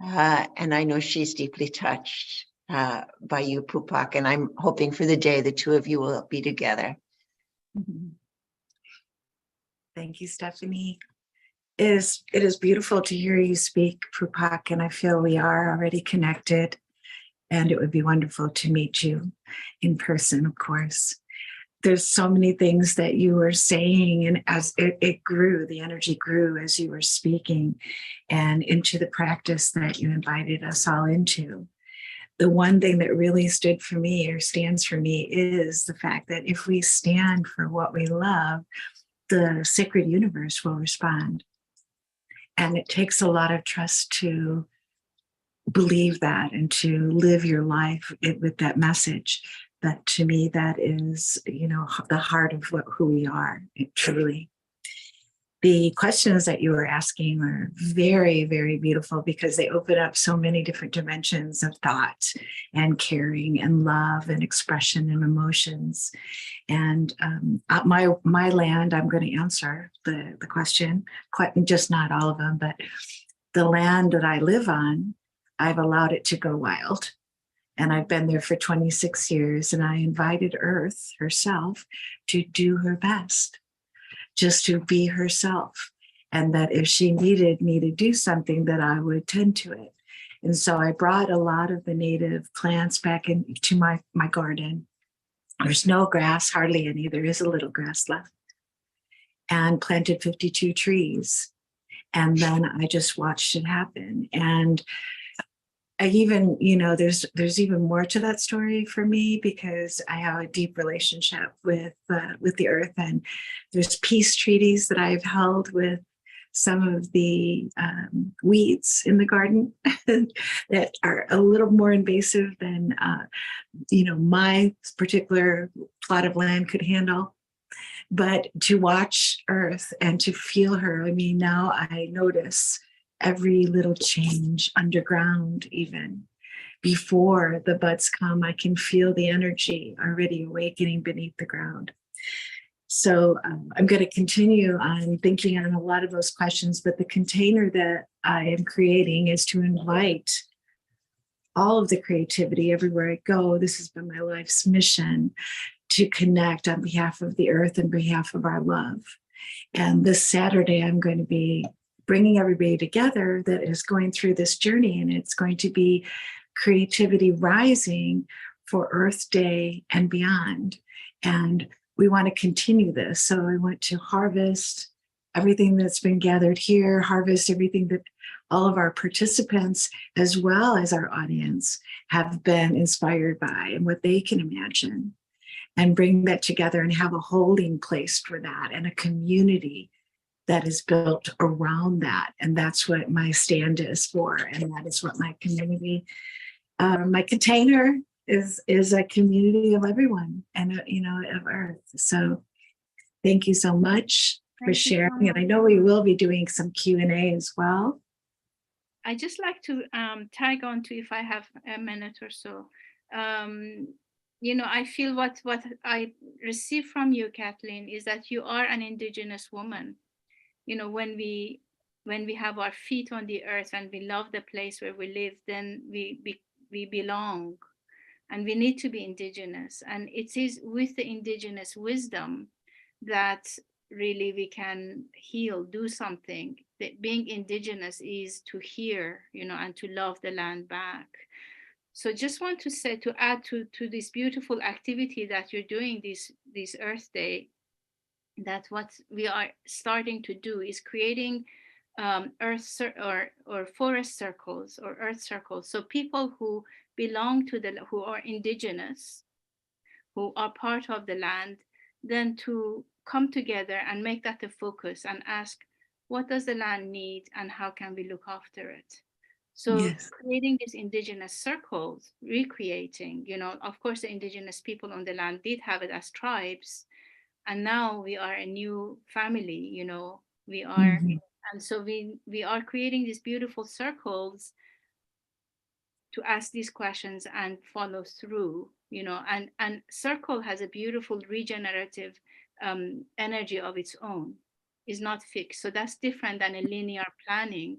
And I know she's deeply touched by you, Prupak, and I'm hoping for the day the two of you will be together. Thank you, Stephanie. It is beautiful to hear you speak, Prupak, and I feel we are already connected, and it would be wonderful to meet you in person, of course. There's so many things that you were saying, and as it grew, the energy grew as you were speaking and into the practice that you invited us all into. The one thing that really stood for me, or stands for me, is the fact that if we stand for what we love, the sacred universe will respond. And it takes a lot of trust to believe that and to live your life with that message. But to me, that is, the heart of who we are, truly. the questions that you were asking are very, very beautiful because they open up so many different dimensions of thought and caring and love and expression and emotions. And my land, I'm going to answer the question, just not all of them, but the land that I live on, I've allowed it to go wild. And I've been there for 26 years, and I invited Earth herself to do her best, just to be herself. And that if she needed me to do something, that I would tend to it. And so I brought a lot of the native plants back into my garden. There's no grass, hardly any. There is a little grass left. And planted 52 trees. And then I just watched it happen. And I even, there's even more to that story for me because I have a deep relationship with the earth, and there's peace treaties that I've held with some of the weeds in the garden that are a little more invasive than my particular plot of land could handle. But to watch Earth and to feel her, I mean, now I notice every little change underground. Even before the buds come, I can feel the energy already awakening beneath the ground. So I'm going to continue on thinking on a lot of those questions, but the container that I am creating is to invite all of the creativity everywhere I go. This has been my life's mission, to connect on behalf of the earth and behalf of our love. And this Saturday, I'm going to be bringing everybody together that is going through this journey, and it's going to be creativity rising for Earth Day and beyond. And we want to continue this. So I want to harvest everything that's been gathered here, harvest everything that all of our participants, as well as our audience, have been inspired by and what they can imagine, and bring that together and have a holding place for that and a community that is built around that. And that's what my stand is for. And that is what my community, my container is a community of everyone and, of Earth. So thank you so much for sharing. And I know we will be doing some Q&A as well. I just like to tag on to, if I have a minute or so. I feel what I receive from you, Kathleen, is that you are an indigenous woman. When we have our feet on the earth and we love the place where we live, then we belong, and we need to be indigenous. And it is with the indigenous wisdom that really we can heal, do something. That being indigenous is to hear, and to love the land back. So just want to say, to add to this beautiful activity that you're doing this Earth Day, that what we are starting to do is creating earth or forest circles or earth circles. So people who belong to who are indigenous, who are part of the land, then to come together and make that a focus and ask, what does the land need and how can we look after it? So yes, creating these indigenous circles, recreating, of course, the indigenous people on the land did have it as tribes. And now we are a new family, we are, and so we are creating these beautiful circles to ask these questions and follow through, and circle has a beautiful regenerative energy of its own, is not fixed. So that's different than a linear planning,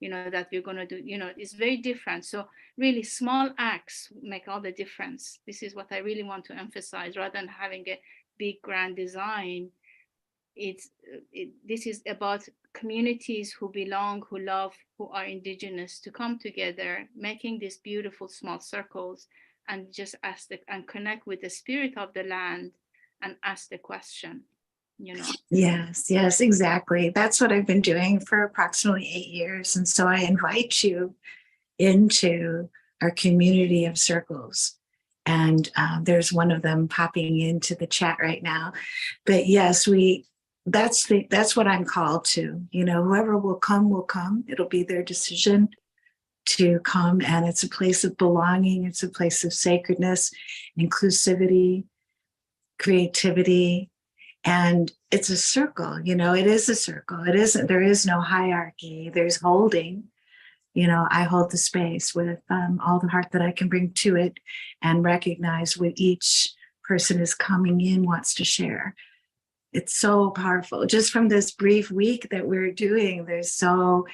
that we're going to do, it's very different. So really small acts make all the difference. This is what I really want to emphasize, rather than having a big grand design. This is about communities who belong, who love, who are indigenous, to come together, making these beautiful small circles, and just ask and connect with the spirit of the land and ask the question. Yes, exactly. That's what I've been doing for approximately 8 years. And so I invite you into our community of circles. And there's one of them popping into the chat right now. But yes, that's what I'm called to. Whoever will come. It'll be their decision to come. And it's a place of belonging. It's a place of sacredness, inclusivity, creativity, And it's a circle, it is a circle. There is no hierarchy. There's holding. I hold the space with all the heart that I can bring to it, and recognize what each person is coming in wants to share. It's so powerful. Just from this brief week that we're doing, there's so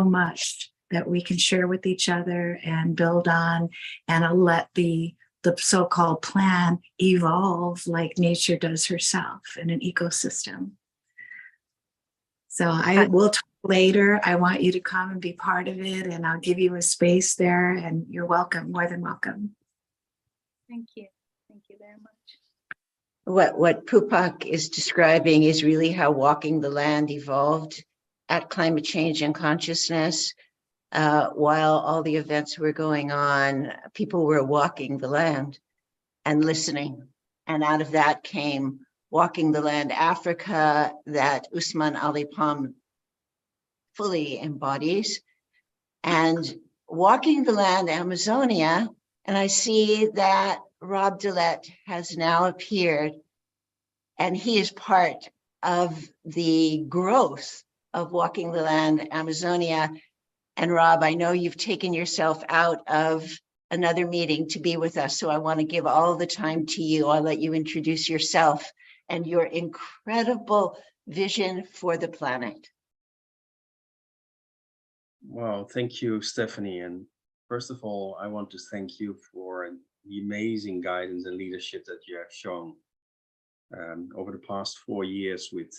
much that we can share with each other and build on, and let the so-called plan evolve like nature does herself in an ecosystem. So I will talk later. I want you to come and be part of it, and I'll give you a space there, and you're welcome, more than welcome. Thank you. Thank you very much. What Pupak is describing is really how walking the land evolved at Climate Change and Consciousness. While all the events were going on, people were walking the land and listening. And out of that came Walking the Land Africa, that Usman Ali Palm fully embodies, and Walking the Land Amazonia. And I see that Rob Dillette has now appeared, and he is part of the growth of Walking the Land Amazonia. And Rob, I know you've taken yourself out of another meeting to be with us, so I want to give all the time to you. I'll let you introduce yourself and your incredible vision for the planet. Well, thank you, Stephanie. And first of all, I want to thank you for the amazing guidance and leadership that you have shown over the past 4 years with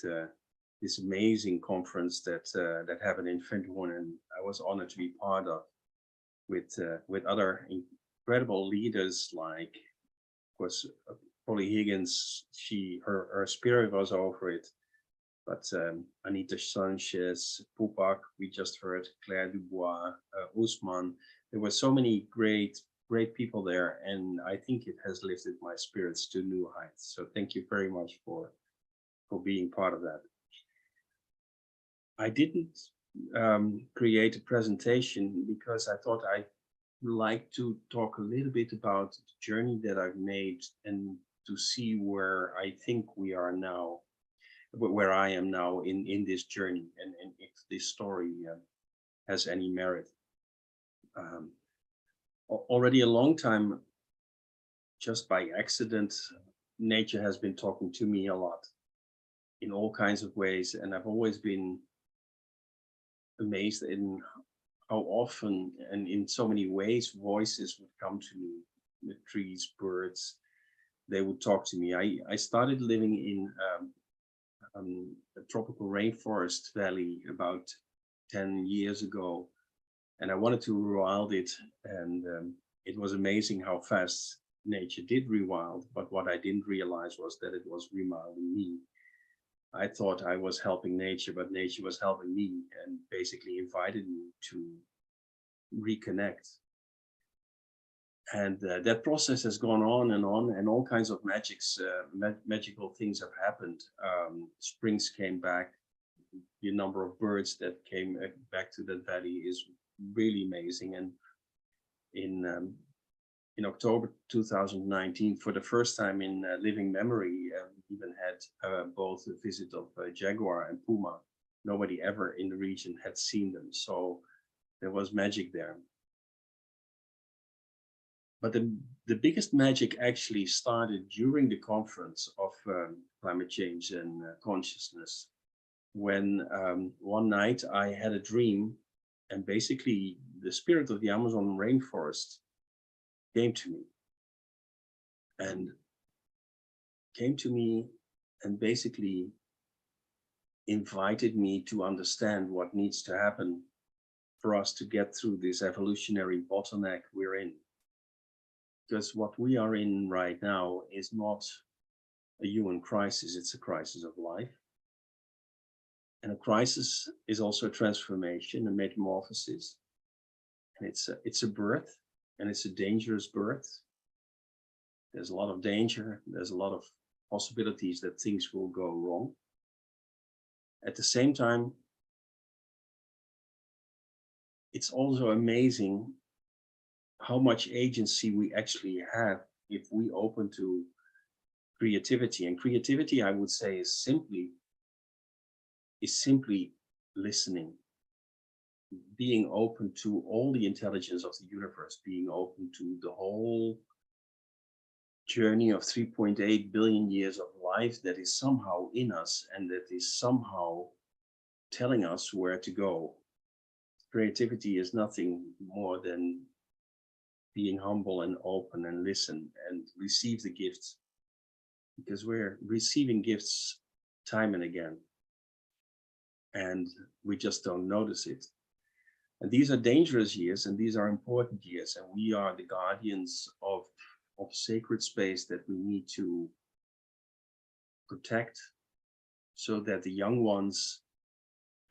this amazing conference that happened in Finland, and I was honored to be part of, with other incredible leaders like, of course, Polly Higgins. Her spirit was over it, but Anita Sanchez, Pupak, we just heard, Claire Dubois, Usman. There were so many great people there, and I think it has lifted my spirits to new heights. So thank you very much for being part of that. I didn't create a presentation because I thought I'd like to talk a little bit about the journey that I've made, and to see where I think we are now, where I am now in this journey, and if this story has any merit. Already a long time, just by accident, nature has been talking to me a lot in all kinds of ways, and I've always been amazed in how often and in so many ways voices would come to me. The trees, birds, they would talk to me. I started living in a tropical rainforest valley about 10 years ago, and I wanted to rewild it, and it was amazing how fast nature did rewild, but what I didn't realize was that it was rewilding me. I thought I was helping nature, but nature was helping me, and basically invited me to reconnect. And that process has gone on, and all kinds of magical things have happened. Springs came back. The number of birds that came back to that valley is really amazing. And in October 2019, for the first time in living memory, we even had both a visit of jaguar and puma. Nobody ever in the region had seen them, so there was magic there. But the biggest magic actually started during the conference of climate change and consciousness, when one night I had a dream, and basically the spirit of the Amazon rainforest came to me and basically invited me to understand what needs to happen for us to get through this evolutionary bottleneck we're in. Because what we are in right now is not a human crisis, it's a crisis of life. And a crisis is also a transformation, a metamorphosis. And it's a birth, and it's a dangerous birth. There's a lot of danger, there's a lot of possibilities that things will go wrong. At the same time, it's also amazing how much agency we actually have if we open to creativity. And creativity, I would say, is simply listening, being open to all the intelligence of the universe, being open to the whole journey of 3.8 billion years of life that is somehow in us and that is somehow telling us where to go. Creativity is nothing more than being humble and open and listen and receive the gifts, because we're receiving gifts time and again, and we just don't notice it. And these are dangerous years, and these are important years, and we are the guardians of sacred space that we need to protect, so that the young ones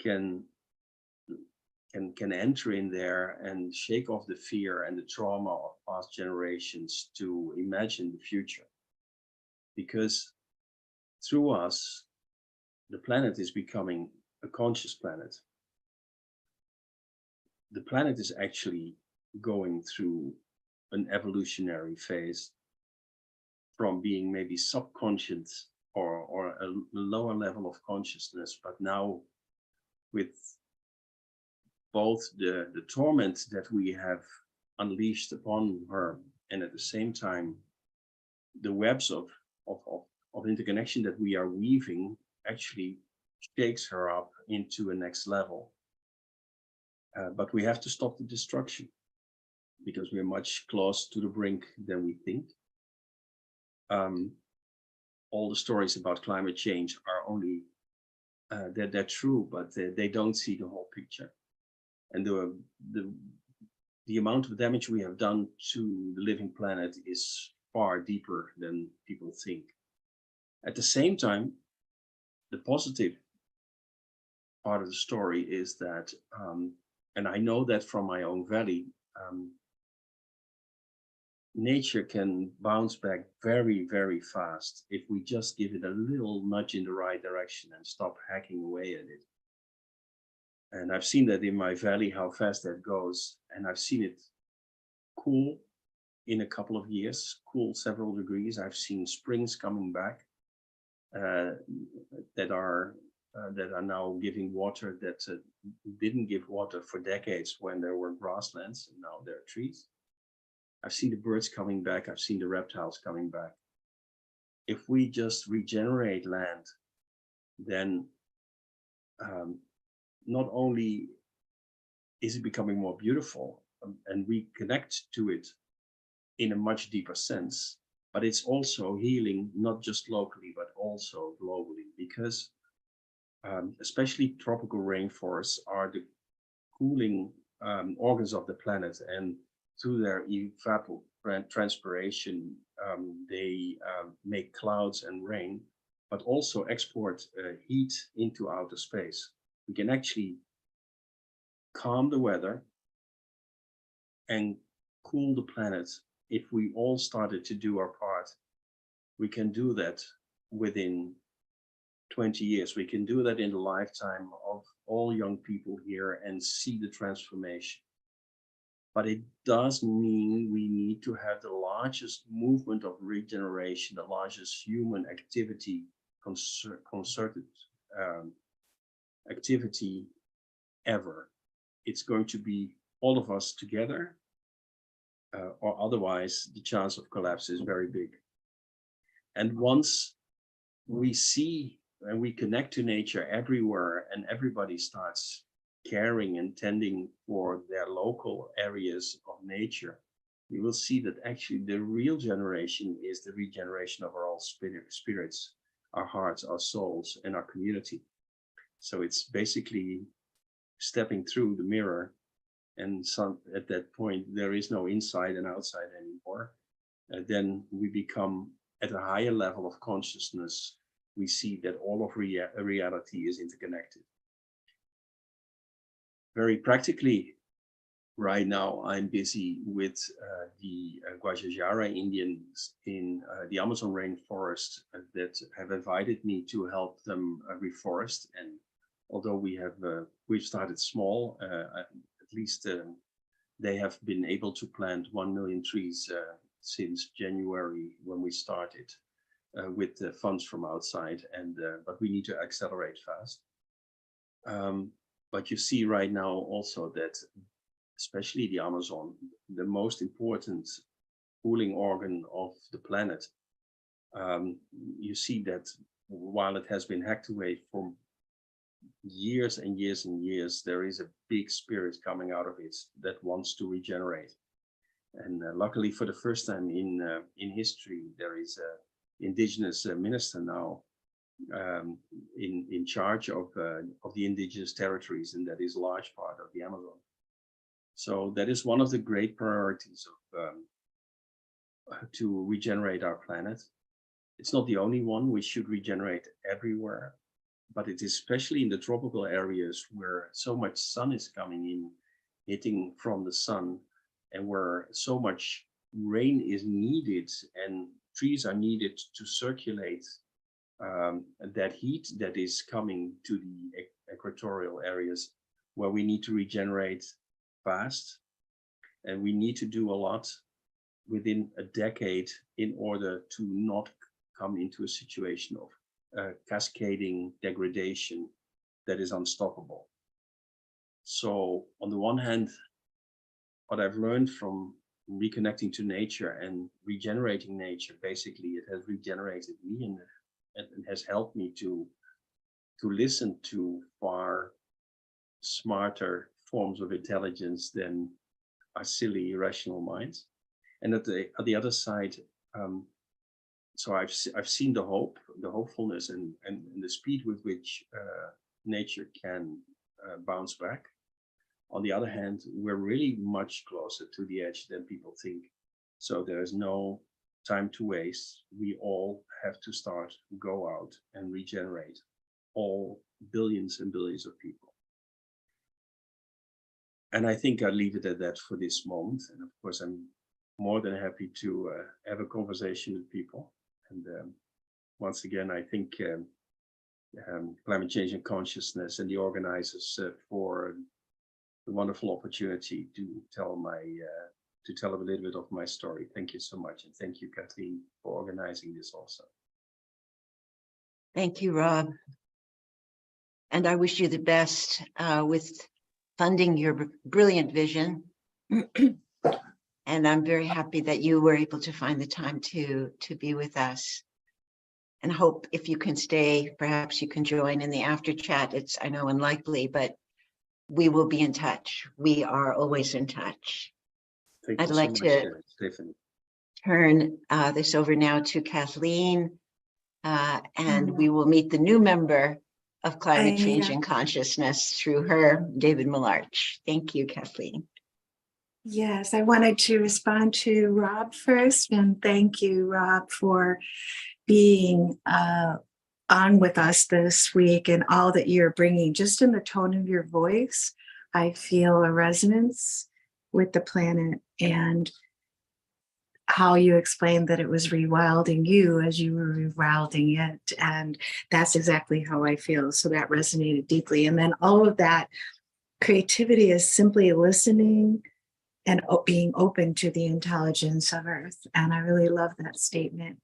can enter in there and shake off the fear and the trauma of past generations to imagine the future. Because through us, the planet is becoming a conscious planet. The planet is actually going through an evolutionary phase from being maybe subconscious or a lower level of consciousness, but now with both the torment that we have unleashed upon her, and at the same time the webs of interconnection that we are weaving actually shakes her up into a next level. But we have to stop the destruction, because we're much closer to the brink than we think. All the stories about climate change are only, they're true, but they don't see the whole picture. And the amount of damage we have done to the living planet is far deeper than people think. At the same time, the positive part of the story is that, and I know that from my own valley, nature can bounce back very, very fast if we just give it a little nudge in the right direction and stop hacking away at it. And I've seen that in my valley, how fast that goes. And I've seen it cool in a couple of years, cool several degrees. I've seen springs coming back that are now giving water that didn't give water for decades when there were grasslands, and now there are trees. I've seen the birds coming back. I've seen the reptiles coming back. If we just regenerate land, then not only is it becoming more beautiful and we connect to it in a much deeper sense, but it's also healing, not just locally, but also globally, because especially tropical rainforests are the cooling organs of the planet, and through their evapotranspiration, they make clouds and rain, but also export heat into outer space. We can actually calm the weather and cool the planet if we all started to do our part. We can do that within 20 years. We can do that in the lifetime of all young people here and see the transformation. But it does mean we need to have the largest movement of regeneration, the largest human activity, concerted activity ever. It's going to be all of us together, or otherwise the chance of collapse is very big. And once we see and we connect to nature everywhere, and everybody starts caring and tending for their local areas of nature, you will see that actually the real generation is the regeneration of our all spirits, our hearts, our souls, and our community. So it's basically stepping through the mirror, and at that point there is no inside and outside anymore. Then we become at a higher level of consciousness. We see that all of reality is interconnected. Very practically, right now I'm busy with the Guajajara Indians in the Amazon rainforest that have invited me to help them reforest. And although we've started small, at least they have been able to plant 1 million trees since January when we started. with the funds from outside, and but we need to accelerate fast. But you see right now also that, especially the Amazon, the most important cooling organ of the planet, you see that while it has been hacked away for years and years and years, there is a big spirit coming out of it that wants to regenerate. And luckily, for the first time in history, there is an indigenous minister now in charge of the indigenous territories, and that is a large part of the Amazon. So that is one of the great priorities of to regenerate our planet. It's not the only one. We should regenerate everywhere, but it is especially in the tropical areas where so much sun is coming in, hitting from the sun, and where so much rain is needed and trees are needed to circulate that heat that is coming to the equatorial areas, where we need to regenerate fast, and we need to do a lot within a decade in order to not come into a situation of cascading degradation that is unstoppable. So on the one hand, what I've learned from reconnecting to nature and regenerating nature, basically it has regenerated me, and it has helped me to listen to far smarter forms of intelligence than our silly irrational minds. And at the other side, so I've seen the hope, the hopefulness, and the speed with which nature can bounce back. On the other hand, we're really much closer to the edge than people think. So there is no time to waste. We all have to start, go out and regenerate, all billions and billions of people. And I think I'll leave it at that for this moment. And of course, I'm more than happy to have a conversation with people. And once again, I think Climate Change and Consciousness and the organizers for the wonderful opportunity to tell a little bit of my story. Thank you so much. And thank you, Kathleen, for organizing this also. Thank you, Rob. And I wish you the best with funding your brilliant vision. And I'm very happy that you were able to find the time to be with us. And hope if you can stay, perhaps you can join in the after chat. It's, I know, unlikely, but we will be in touch. We are always in touch. Thank I'd you like so much, to Stephanie. turn this over now to Kathleen, and we will meet the new member of Climate Change and Consciousness through her, David Millarch. Thank you, Kathleen. Yes, I wanted to respond to Rob first, and thank you, Rob, for being on with us this week and all that you're bringing. Just in the tone of your voice, I feel a resonance with the planet, and how you explained that it was rewilding you as you were rewilding it. And that's exactly how I feel. So that resonated deeply. And then all of that creativity is simply listening and being open to the intelligence of Earth. And I really love that statement.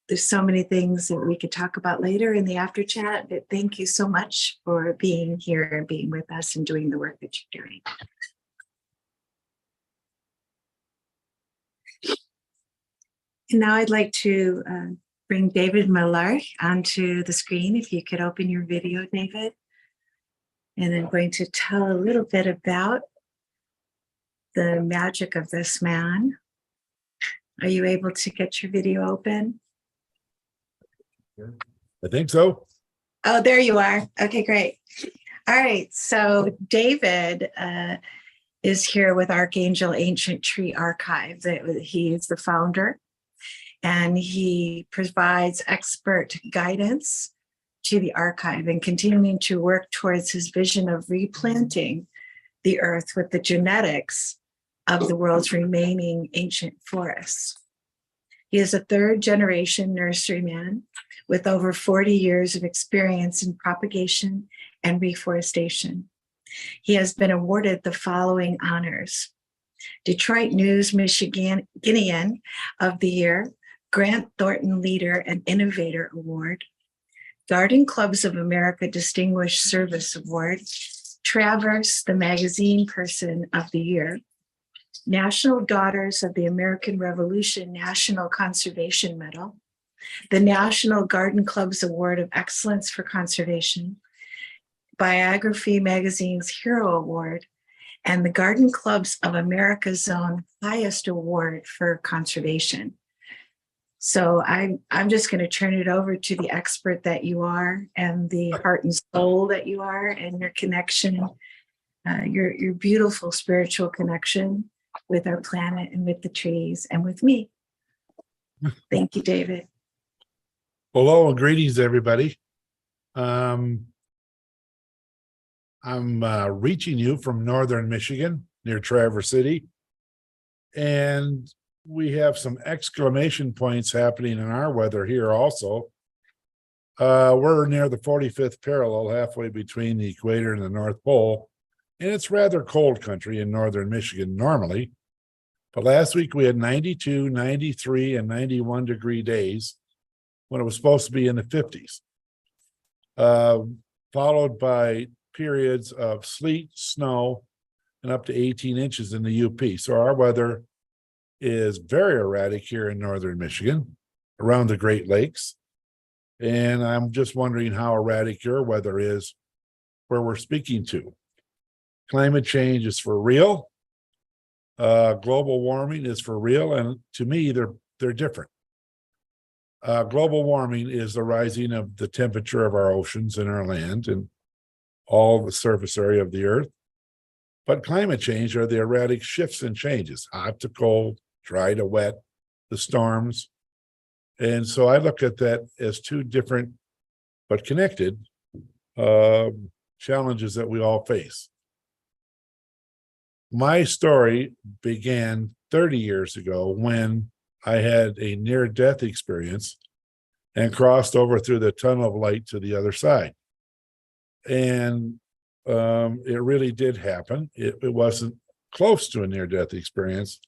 There's so many things that we could talk about later in the after chat, but thank you so much for being here and being with us and doing the work that you're doing. And now I'd like to bring David Millarch onto the screen. If you could open your video, David. And I'm going to tell a little bit about the magic of this man. Are you able to get your video open? I think so. Oh, there you are. Okay, great. All right. So David is here with Archangel Ancient Tree Archive. He is the founder, and he provides expert guidance to the archive and continuing to work towards his vision of replanting the earth with the genetics of the world's remaining ancient forests. He is a third-generation nurseryman with over 40 years of experience in propagation and reforestation. He has been awarded the following honors: Detroit News Michiganian of the Year Grant Thornton Leader and Innovator Award, Garden Clubs of America Distinguished Service Award, Traverse the Magazine Person of the Year, National Daughters of the American Revolution National Conservation Medal, the National Garden Clubs Award of Excellence for Conservation, Biography Magazine's Hero Award, and the Garden Clubs of America's own highest award for conservation. So I'm just going to turn it over to the expert that you are, and the heart and soul that you are, and your connection, your beautiful spiritual connection with our planet and with the trees and with me. Thank you, David. Hello and greetings, everybody. I'm reaching you from northern Michigan near Traverse City, and we have some exclamation points happening in our weather here also. We're near the 45th parallel, halfway between the equator and the North Pole, and it's rather cold country in northern Michigan normally. But last week we had 92, 93, and 91 degree days when it was supposed to be in the 50s, followed by periods of sleet, snow, and up to 18 inches in the UP. So our weather is very erratic here in northern Michigan, around the Great Lakes. And I'm just wondering how erratic your weather is where we're speaking to. Climate change is for real. Global warming is for real. And to me, they're different. Global warming is the rising of the temperature of our oceans and our land and all the surface area of the earth. But climate change are the erratic shifts and changes, hot to cold, dry to wet, the storms. And so I look at that as two different but connected challenges that we all face. My story began 30 years ago when I had a near-death experience and crossed over through the tunnel of light to the other side. And it really did happen. It wasn't close to a near-death experience.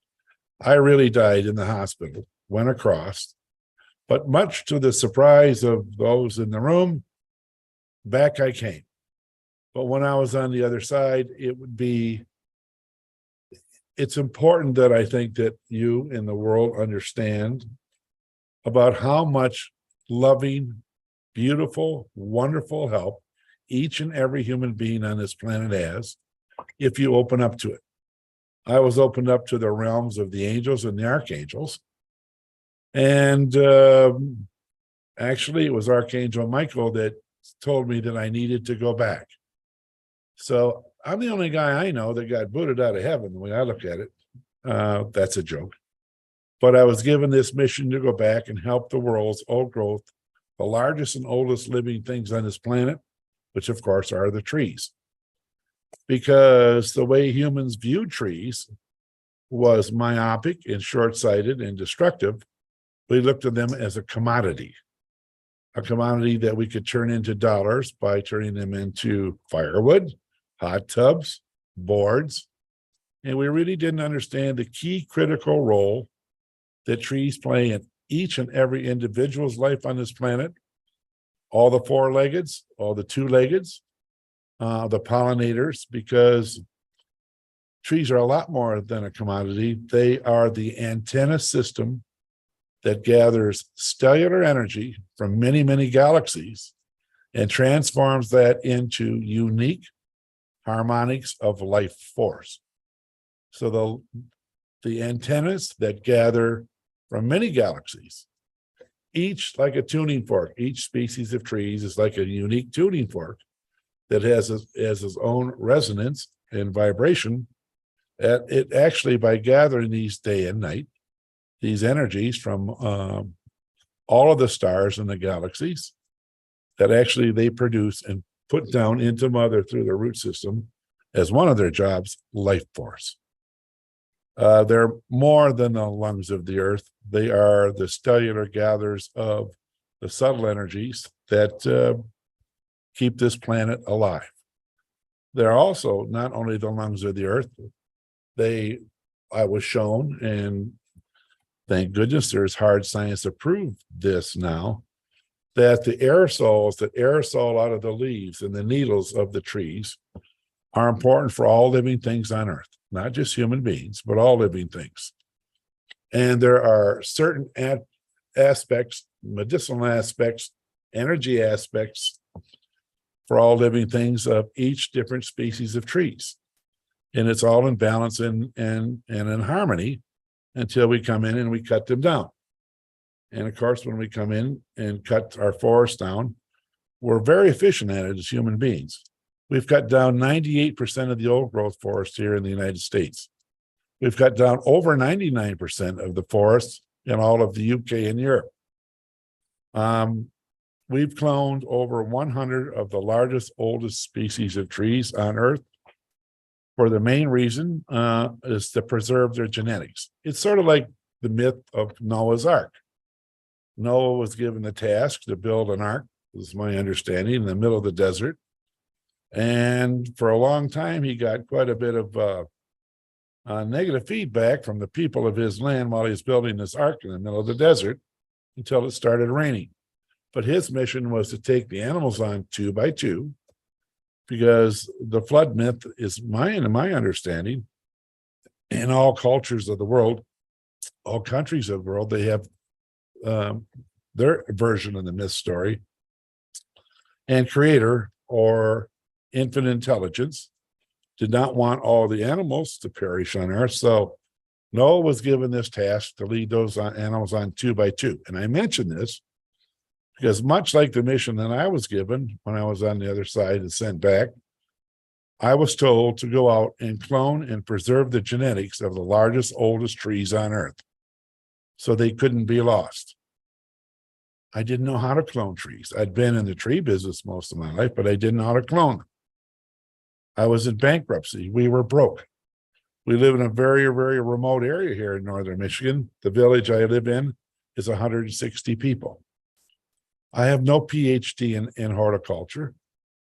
I really died in the hospital, went across, but much to the surprise of those in the room, back I came. But when I was on the other side, it's important that I think that you in the world understand about how much loving, beautiful, wonderful help each and every human being on this planet has if you open up to it. I was opened up to the realms of the angels and the archangels. And actually, it was Archangel Michael that told me that I needed to go back. So I'm the only guy I know that got booted out of heaven, the way I look at it. That's a joke. But I was given this mission to go back and help the world's old growth, the largest and oldest living things on this planet, which of course are the trees. Because the way humans viewed trees was myopic and short-sighted and destructive. We looked at them as a commodity that we could turn into dollars by turning them into firewood, hot tubs, boards. And we really didn't understand the key critical role that trees play in each and every individual's life on this planet. All the four-leggeds, all the two-leggeds, the pollinators, because trees are a lot more than a commodity. They are the antenna system that gathers stellar energy from many, many galaxies and transforms that into unique harmonics of life force. So the antennas that gather from many galaxies, each like a tuning fork, each species of trees is like a unique tuning fork that has its own resonance and vibration. It actually, by gathering these day and night, these energies from all of the stars in the galaxies, that actually they produce and put down into Mother through the root system as one of their jobs, life force. They're more than the lungs of the earth. They are the stellar gatherers of the subtle energies that keep this planet alive. They're also not only the lungs of the earth, I was shown, and thank goodness there's hard science to prove this now, that the aerosols that aerosol out of the leaves and the needles of the trees are important for all living things on Earth, not just human beings, but all living things. And there are certain aspects, medicinal aspects, energy aspects for all living things of each different species of trees. And it's all in balance and in harmony until we come in and we cut them down. And of course, when we come in and cut our forests down, we're very efficient at it as human beings. We've cut down 98% of the old growth forest here in the United States. We've cut down over 99% of the forests in all of the UK and Europe. We've cloned over 100 of the largest, oldest species of trees on Earth for the main reason is to preserve their genetics. It's sort of like the myth of Noah's Ark. Noah was given the task to build an ark, this is my understanding, in the middle of the desert. And for a long time, he got quite a bit of negative feedback from the people of his land while he was building this ark in the middle of the desert until it started raining. But his mission was to take the animals on 2 by 2, because the flood myth is my understanding, in all cultures of the world, all countries of the world, they have their version of the myth story. And creator or infinite intelligence did not want all the animals to perish on Earth. So Noah was given this task to lead those animals on 2 by 2. And I mention this because much like the mission that I was given when I was on the other side and sent back, I was told to go out and clone and preserve the genetics of the largest, oldest trees on Earth so they couldn't be lost. I didn't know how to clone trees. I'd been in the tree business most of my life, but I didn't know how to clone them. I was in bankruptcy. We were broke. We live in a very, very remote area here in northern Michigan. The village I live in is 160 people. I have no PhD in horticulture.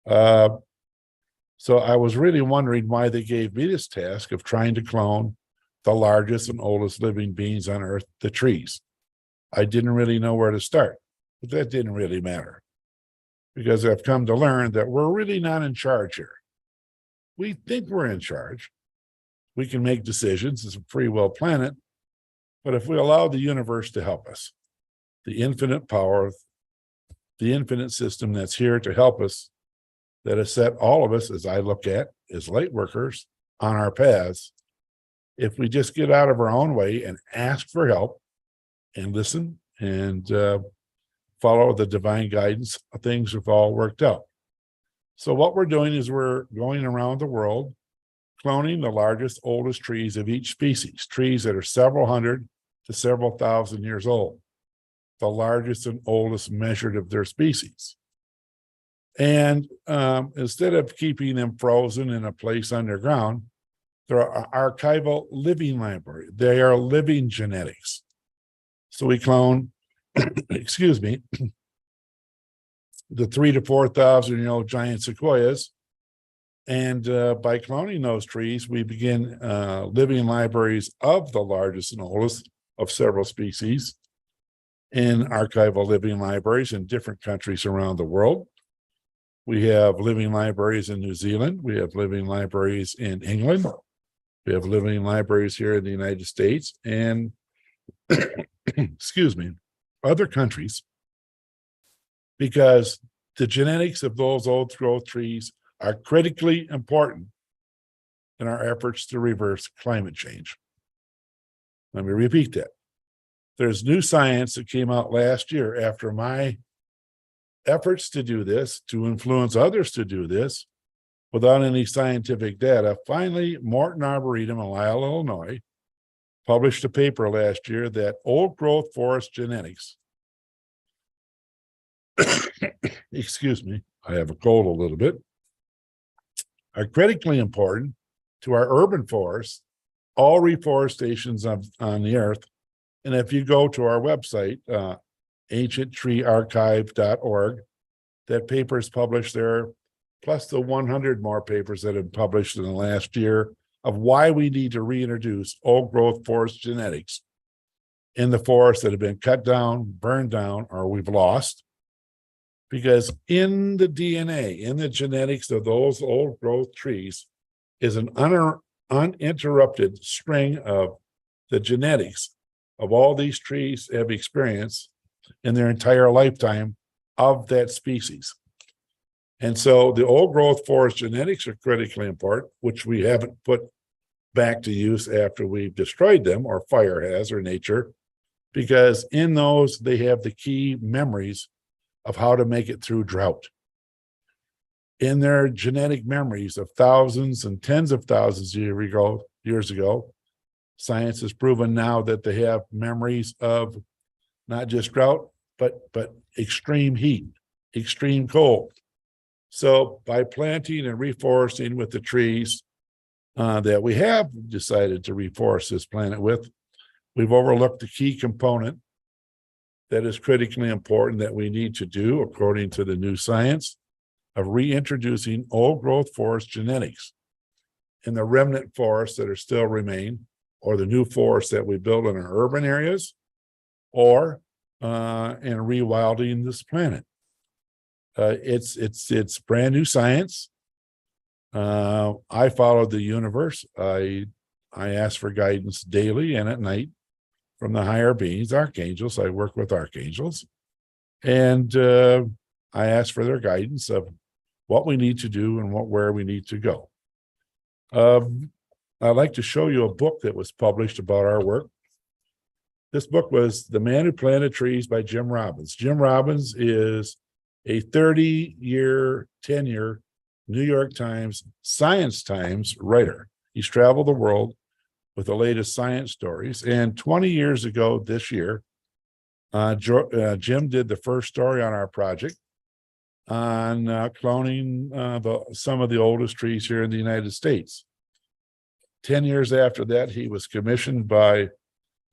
So I was really wondering why they gave me this task of trying to clone the largest and oldest living beings on Earth, the trees. I didn't really know where to start, but that didn't really matter because I've come to learn that we're really not in charge here. We think we're in charge. We can make decisions. It's a free will planet. But if we allow the universe to help us, the infinite power, the infinite system that's here to help us, that has set all of us, as I look at, as light workers on our paths, if we just get out of our own way and ask for help and listen and follow the divine guidance, things have all worked out. So what we're doing is we're going around the world, cloning the largest, oldest trees of each species, trees that are several hundred to several thousand years old, the largest and oldest measured of their species. And instead of keeping them frozen in a place underground, there are archival living library. They are living genetics. So we clone, excuse me, the 3,000 to 4,000 year old giant sequoias. And by cloning those trees, we begin living libraries of the largest and oldest of several species in archival living libraries in different countries around the world. We have living libraries in New Zealand. We have living libraries in England. We have living libraries here in the United States and, excuse me, other countries, because the genetics of those old growth trees are critically important in our efforts to reverse climate change. Let me repeat that. There's new science that came out last year after my efforts to do this, to influence others to do this, without any scientific data. Finally, Morton Arboretum in Lisle, Illinois, published a paper last year that old growth forest genetics, excuse me, I have a cold a little bit, are critically important to our urban forests, all reforestations on the earth. And if you go to our website, ancienttreearchive.org, that paper is published there, plus the 100 more papers that have been published in the last year of why we need to reintroduce old growth forest genetics in the forest that have been cut down, burned down, or we've lost. Because in the DNA, in the genetics of those old growth trees, is an uninterrupted string of the genetics of all these trees have experienced in their entire lifetime of that species. And so the old growth forest genetics are critically important, which we haven't put back to use after we've destroyed them, or fire has, or nature, because in those they have the key memories of how to make it through drought. In their genetic memories of thousands and tens of thousands of years ago, science has proven now that they have memories of not just drought, but extreme heat, extreme cold. So by planting and reforesting with the trees that we have decided to reforest this planet with, we've overlooked the key component that is critically important that we need to do, according to the new science, of reintroducing old growth forest genetics in the remnant forests that are still remain, or the new forests that we build in our urban areas, or in rewilding this planet. It's brand new science. I followed the universe. I ask for guidance daily and at night from the higher beings, archangels. I work with archangels, and I ask for their guidance of what we need to do and where we need to go. I'd like to show you a book that was published about our work. This book was The Man Who Planted Trees by Jim Robbins. Jim Robbins is a 30-year tenure New York Times, Science Times writer. He's traveled the world with the latest science stories. And 20 years ago this year, Jim did the first story on our project on cloning some of the oldest trees here in the United States. 10 years after that, he was commissioned by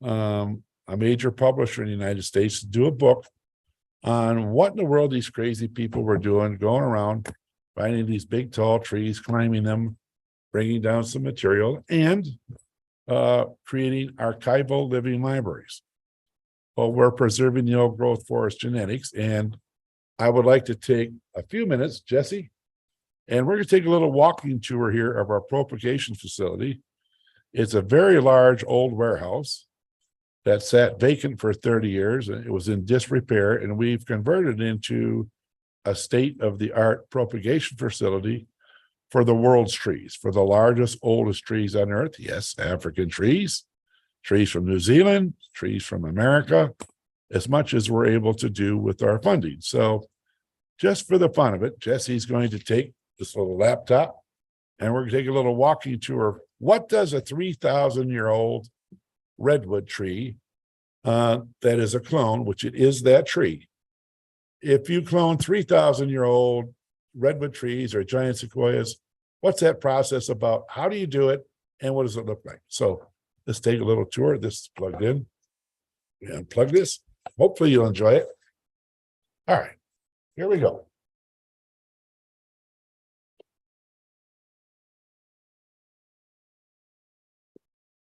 a major publisher in the United States to do a book on what in the world these crazy people were doing, going around, finding these big, tall trees, climbing them, bringing down some material, and creating archival living libraries. Well, we're preserving the old growth forest genetics, and I would like to take a few minutes, Jesse, and we're going to take a little walking tour here of our propagation facility. It's a very large old warehouse that sat vacant for 30 years, and it was in disrepair, and we've converted it into a state-of-the-art propagation facility for the world's trees, for the largest, oldest trees on earth. Yes, African trees, trees from New Zealand, trees from America, as much as we're able to do with our funding. So just for the fun of it, Jesse's going to take this little laptop, and we're going to take a little walking tour. What does a 3,000-year-old redwood tree that is a clone, which it is that tree? If you clone 3,000-year-old redwood trees or giant sequoias, what's that process about? How do you do it? And what does it look like? So let's take a little tour. This is plugged in. We unplug this. Hopefully you'll enjoy it. All right, here we go.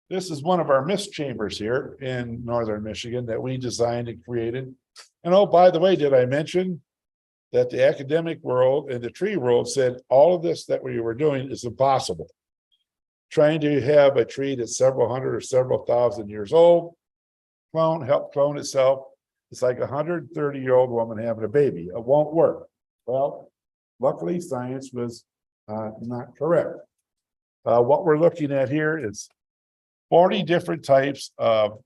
This is one of our mist chambers here in northern Michigan that we designed and created. And oh, by the way, did I mention that the academic world and the tree world said all of this that we were doing is impossible? Trying to have a tree that's several hundred or several thousand years old, help clone itself. It's like a 130-year-old woman having a baby. It won't work. Well, luckily science was not correct. What we're looking at here is 40 different types of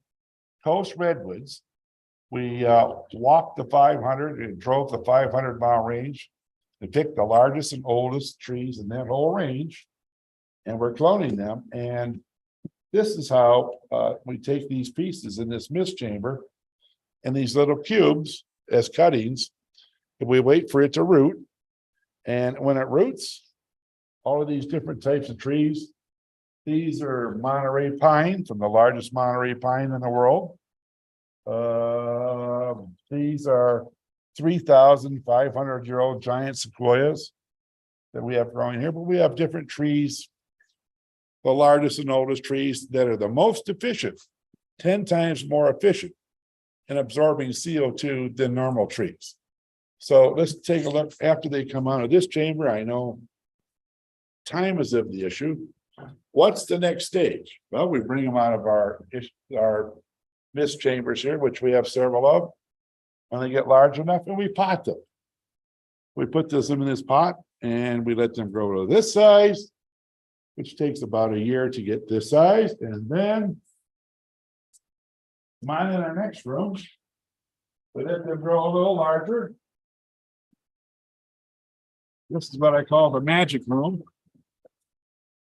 coast redwoods. We walked the 500 and drove the 500-mile range and picked the largest and oldest trees in that whole range, and we're cloning them. And this is how we take these pieces in this mist chamber and these little cubes as cuttings, and we wait for it to root. And when it roots, all of these different types of trees. These are Monterey pine, from the largest Monterey pine in the world. These are 3,500-year-old giant sequoias that we have growing here, but we have different trees. The largest and oldest trees that are the most efficient 10 times more efficient in absorbing CO2 than normal trees. So let's take a look after they come out of this chamber. I know time is of the issue. What's the next stage? Well, we bring them out of our mist chambers here, which we have several of. When they get large enough, and we pot them. We put them in this pot and we let them grow to this size, which takes about a year to get this size. And then mine in our next room, we let them grow a little larger. This is what I call the magic room.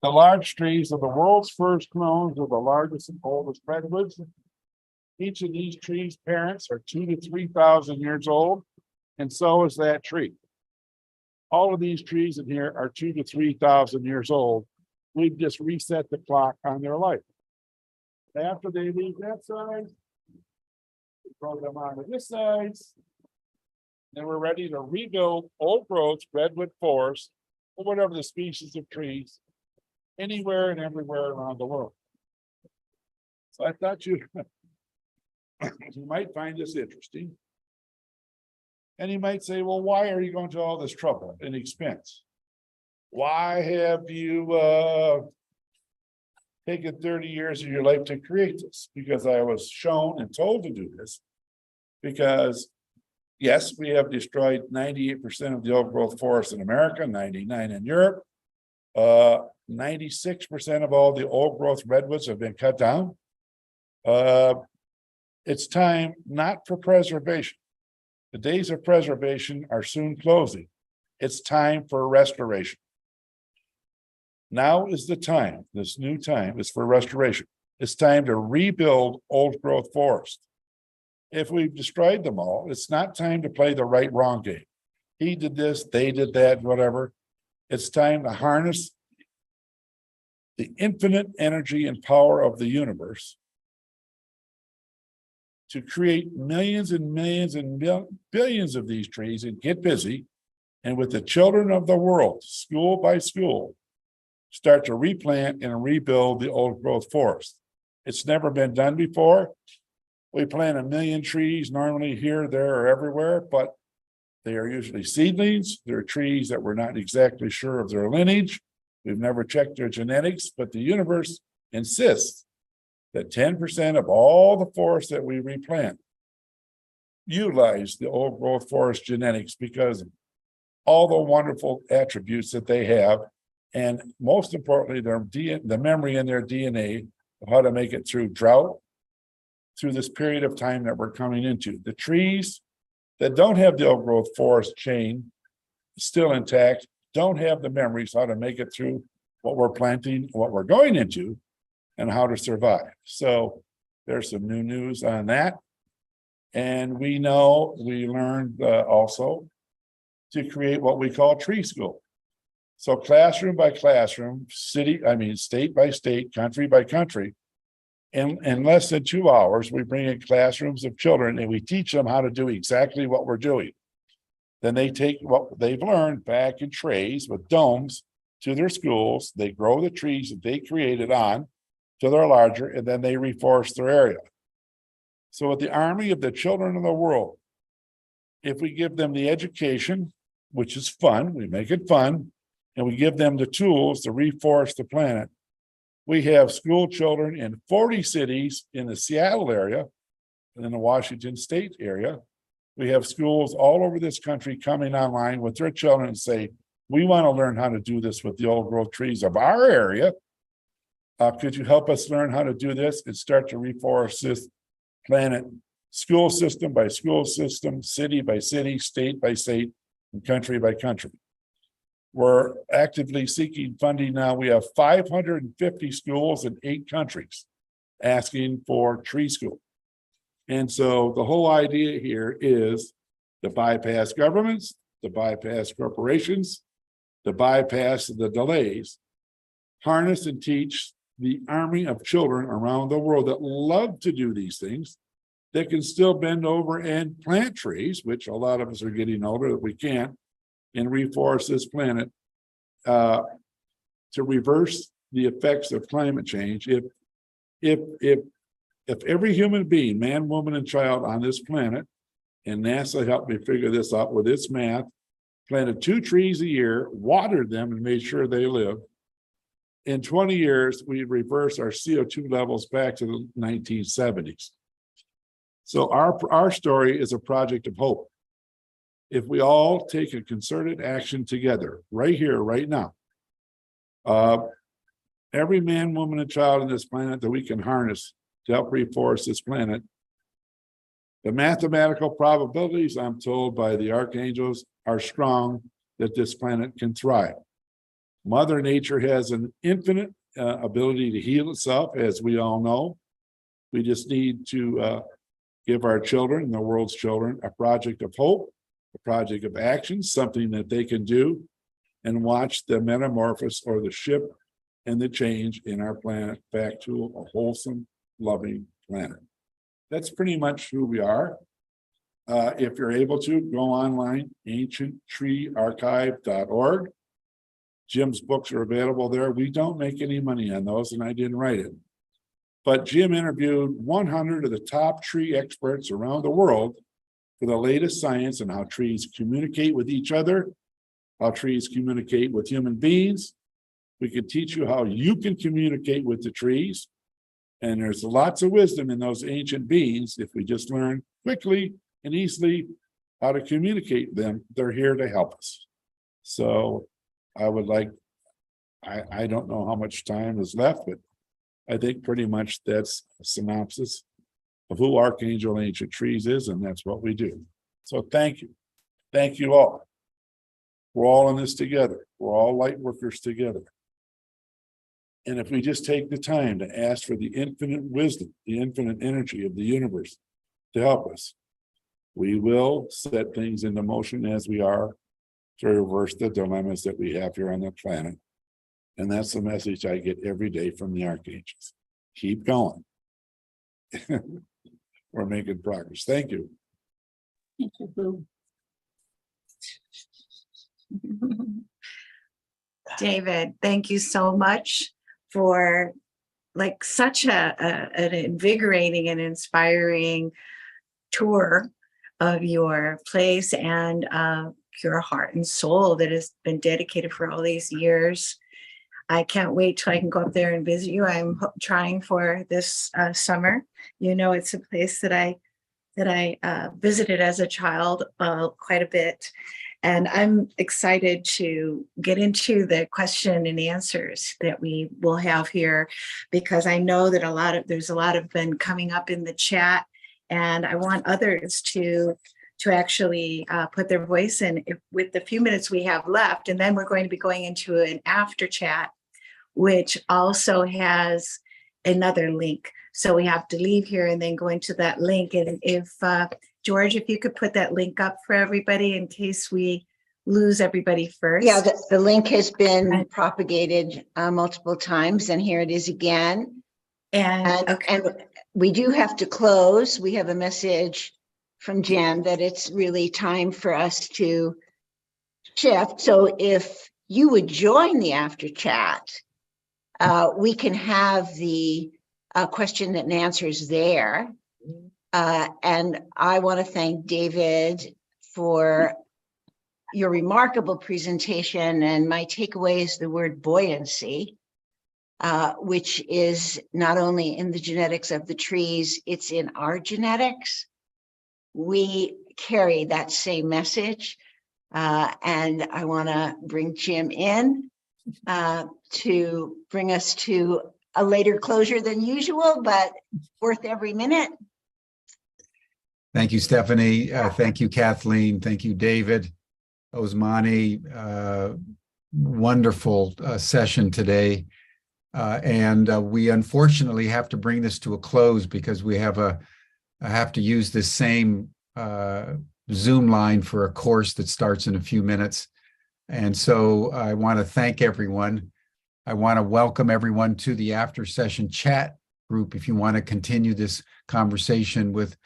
The large trees are the world's first clones of the largest and oldest redwoods. Each of these trees' parents are 2,000 to 3,000 years old, and so is that tree. All of these trees in here are 2,000 to 3,000 years old. We've just reset the clock on their life. After they leave that size, we throw them onto this size. Then we're ready to rebuild old growth redwood forests, or whatever the species of trees, anywhere and everywhere around the world. So I thought you might find this interesting. And you might say, well, why are you going to all this trouble and expense? Why have you taken 30 years of your life to create this? Because I was shown and told to do this. Because yes, we have destroyed 98% of the old growth forest in America, 99% in Europe. 96% of all the old growth redwoods have been cut down. It's time not for preservation. The days of preservation are soon closing. It's time for restoration. Now is the time, this new time is for restoration. It's time to rebuild old growth forest. If we've destroyed them all, it's not time to play the right wrong game. He did this, they did that, whatever. It's time to harness the infinite energy and power of the universe to create millions and millions and billions of these trees and get busy. And with the children of the world, school by school, start to replant and rebuild the old growth forest. It's never been done before. We plant 1 million trees normally here, there, or everywhere, but they are usually seedlings. They're trees that we're not exactly sure of their lineage. We've never checked their genetics, but the universe insists that 10% of all the forests that we replant utilize the old growth forest genetics because of all the wonderful attributes that they have, and most importantly, the memory in their DNA of how to make it through drought, through this period of time that we're coming into. The trees that don't have the old growth forest chain still intact, don't have the memories how to make it through what we're planting, what we're going into, and how to survive. So there's some new news on that. And we learned also to create what we call tree school. So classroom by classroom, state by state, country by country, in less than 2 hours, we bring in classrooms of children and we teach them how to do exactly what we're doing. Then they take what they've learned back in trays with domes to their schools. They grow the trees that they created on till they're larger, and then they reforest their area. So with the army of the children of the world, if we give them the education, which is fun, we make it fun, and we give them the tools to reforest the planet, we have school children in 40 cities in the Seattle area and in the Washington State area. We have schools all over this country coming online with their children and say, we want to learn how to do this with the old growth trees of our area. Could you help us learn how to do this and start to reforest this planet, school system by school system, city by city, state by state, and country by country? We're actively seeking funding now. We have 550 schools in 8 countries asking for tree school. And so the whole idea here is to bypass governments, to bypass corporations, to bypass the delays, harness and teach the army of children around the world that love to do these things, that can still bend over and plant trees, which a lot of us are getting older that we can't, and reforest this planet to reverse the effects of climate change. If if every human being, man, woman, and child on this planet, and NASA helped me figure this out with its math, planted 2 trees a year, watered them, and made sure they lived, in 20 years, we reverse our CO2 levels back to the 1970s. So our story is a project of hope. If we all take a concerted action together, right here, right now, every man, woman, and child on this planet that we can harness to help reforest this planet, the mathematical probabilities, I'm told by the archangels, are strong that this planet can thrive. Mother Nature has an infinite ability to heal itself, as we all know. We just need to give our children, the world's children, a project of hope, a project of action, something that they can do, and watch the metamorphosis or the shift and the change in our planet back to a wholesome, loving planet. That's pretty much who we are. If you're able to, go online, ancienttreearchive.org. Jim's books are available there. We don't make any money on those, and I didn't write it. But Jim interviewed 100 of the top tree experts around the world for the latest science on how trees communicate with each other, how trees communicate with human beings. We can teach you how you can communicate with the trees. And there's lots of wisdom in those ancient beings. If we just learn quickly and easily how to communicate them, they're here to help us. So I would like, I don't know how much time is left, but I think pretty much that's a synopsis of who Archangel Ancient Trees is, and that's what we do. So thank you. Thank you all. We're all in this together. We're all light workers together. And if we just take the time to ask for the infinite wisdom, the infinite energy of the universe to help us, we will set things into motion as we are to reverse the dilemmas that we have here on the planet. And that's the message I get every day from the archangels. Keep going. We're making progress. Thank you. Thank you, Boo. David, thank you so much for like such an invigorating and inspiring tour of your place and your heart and soul that has been dedicated for all these years. I can't wait till I can go up there and visit you. I'm trying for this summer. You know, it's a place that I visited as a child quite a bit. And I'm excited to get into the question and answers that we will have here, because I know that there's a lot of been coming up in the chat, and I want others to actually put their voice in with the few minutes we have left. And then we're going to be going into an after chat, which also has another link. So we have to leave here and then go into that link. And if George, if you could put that link up for everybody in case we lose everybody first. Yeah, the link has been propagated multiple times, and here it is again. And we do have to close. We have a message from Jen that it's really time for us to shift. So if you would join the after chat, we can have the question and answers there. And I want to thank David for your remarkable presentation. And my takeaway is the word buoyancy, which is not only in the genetics of the trees, it's in our genetics. We carry that same message. And I want to bring Jim in to bring us to a later closure than usual, but worth every minute. Thank you, Stephanie. Thank you, Kathleen. Thank you, David. Osmani, wonderful session today. And we unfortunately have to bring this to a close because we have I have to use this same Zoom line for a course that starts in a few minutes. And so I want to thank everyone. I want to welcome everyone to the after session chat group if you want to continue this conversation with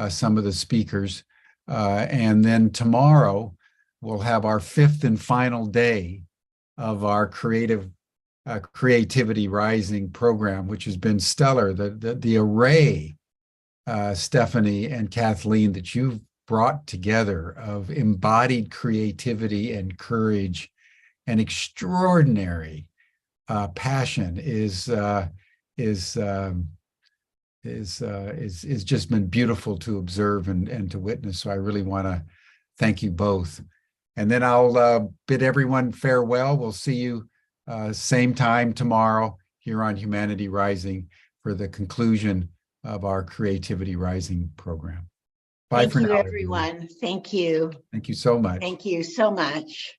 some of the speakers. And then tomorrow, we'll have our 5th and final day of our Creativity Rising program, which has been stellar. The array Stephanie and Kathleen, that you've brought together of embodied creativity and courage and extraordinary passion is just been beautiful to observe and to witness. So I really want to thank you both. And then I'll bid everyone farewell. We'll see you same time tomorrow here on Humanity Rising for the conclusion of our Creativity Rising program. Bye Thank for you, now, everyone. Thank you. Thank you so much. Thank you so much.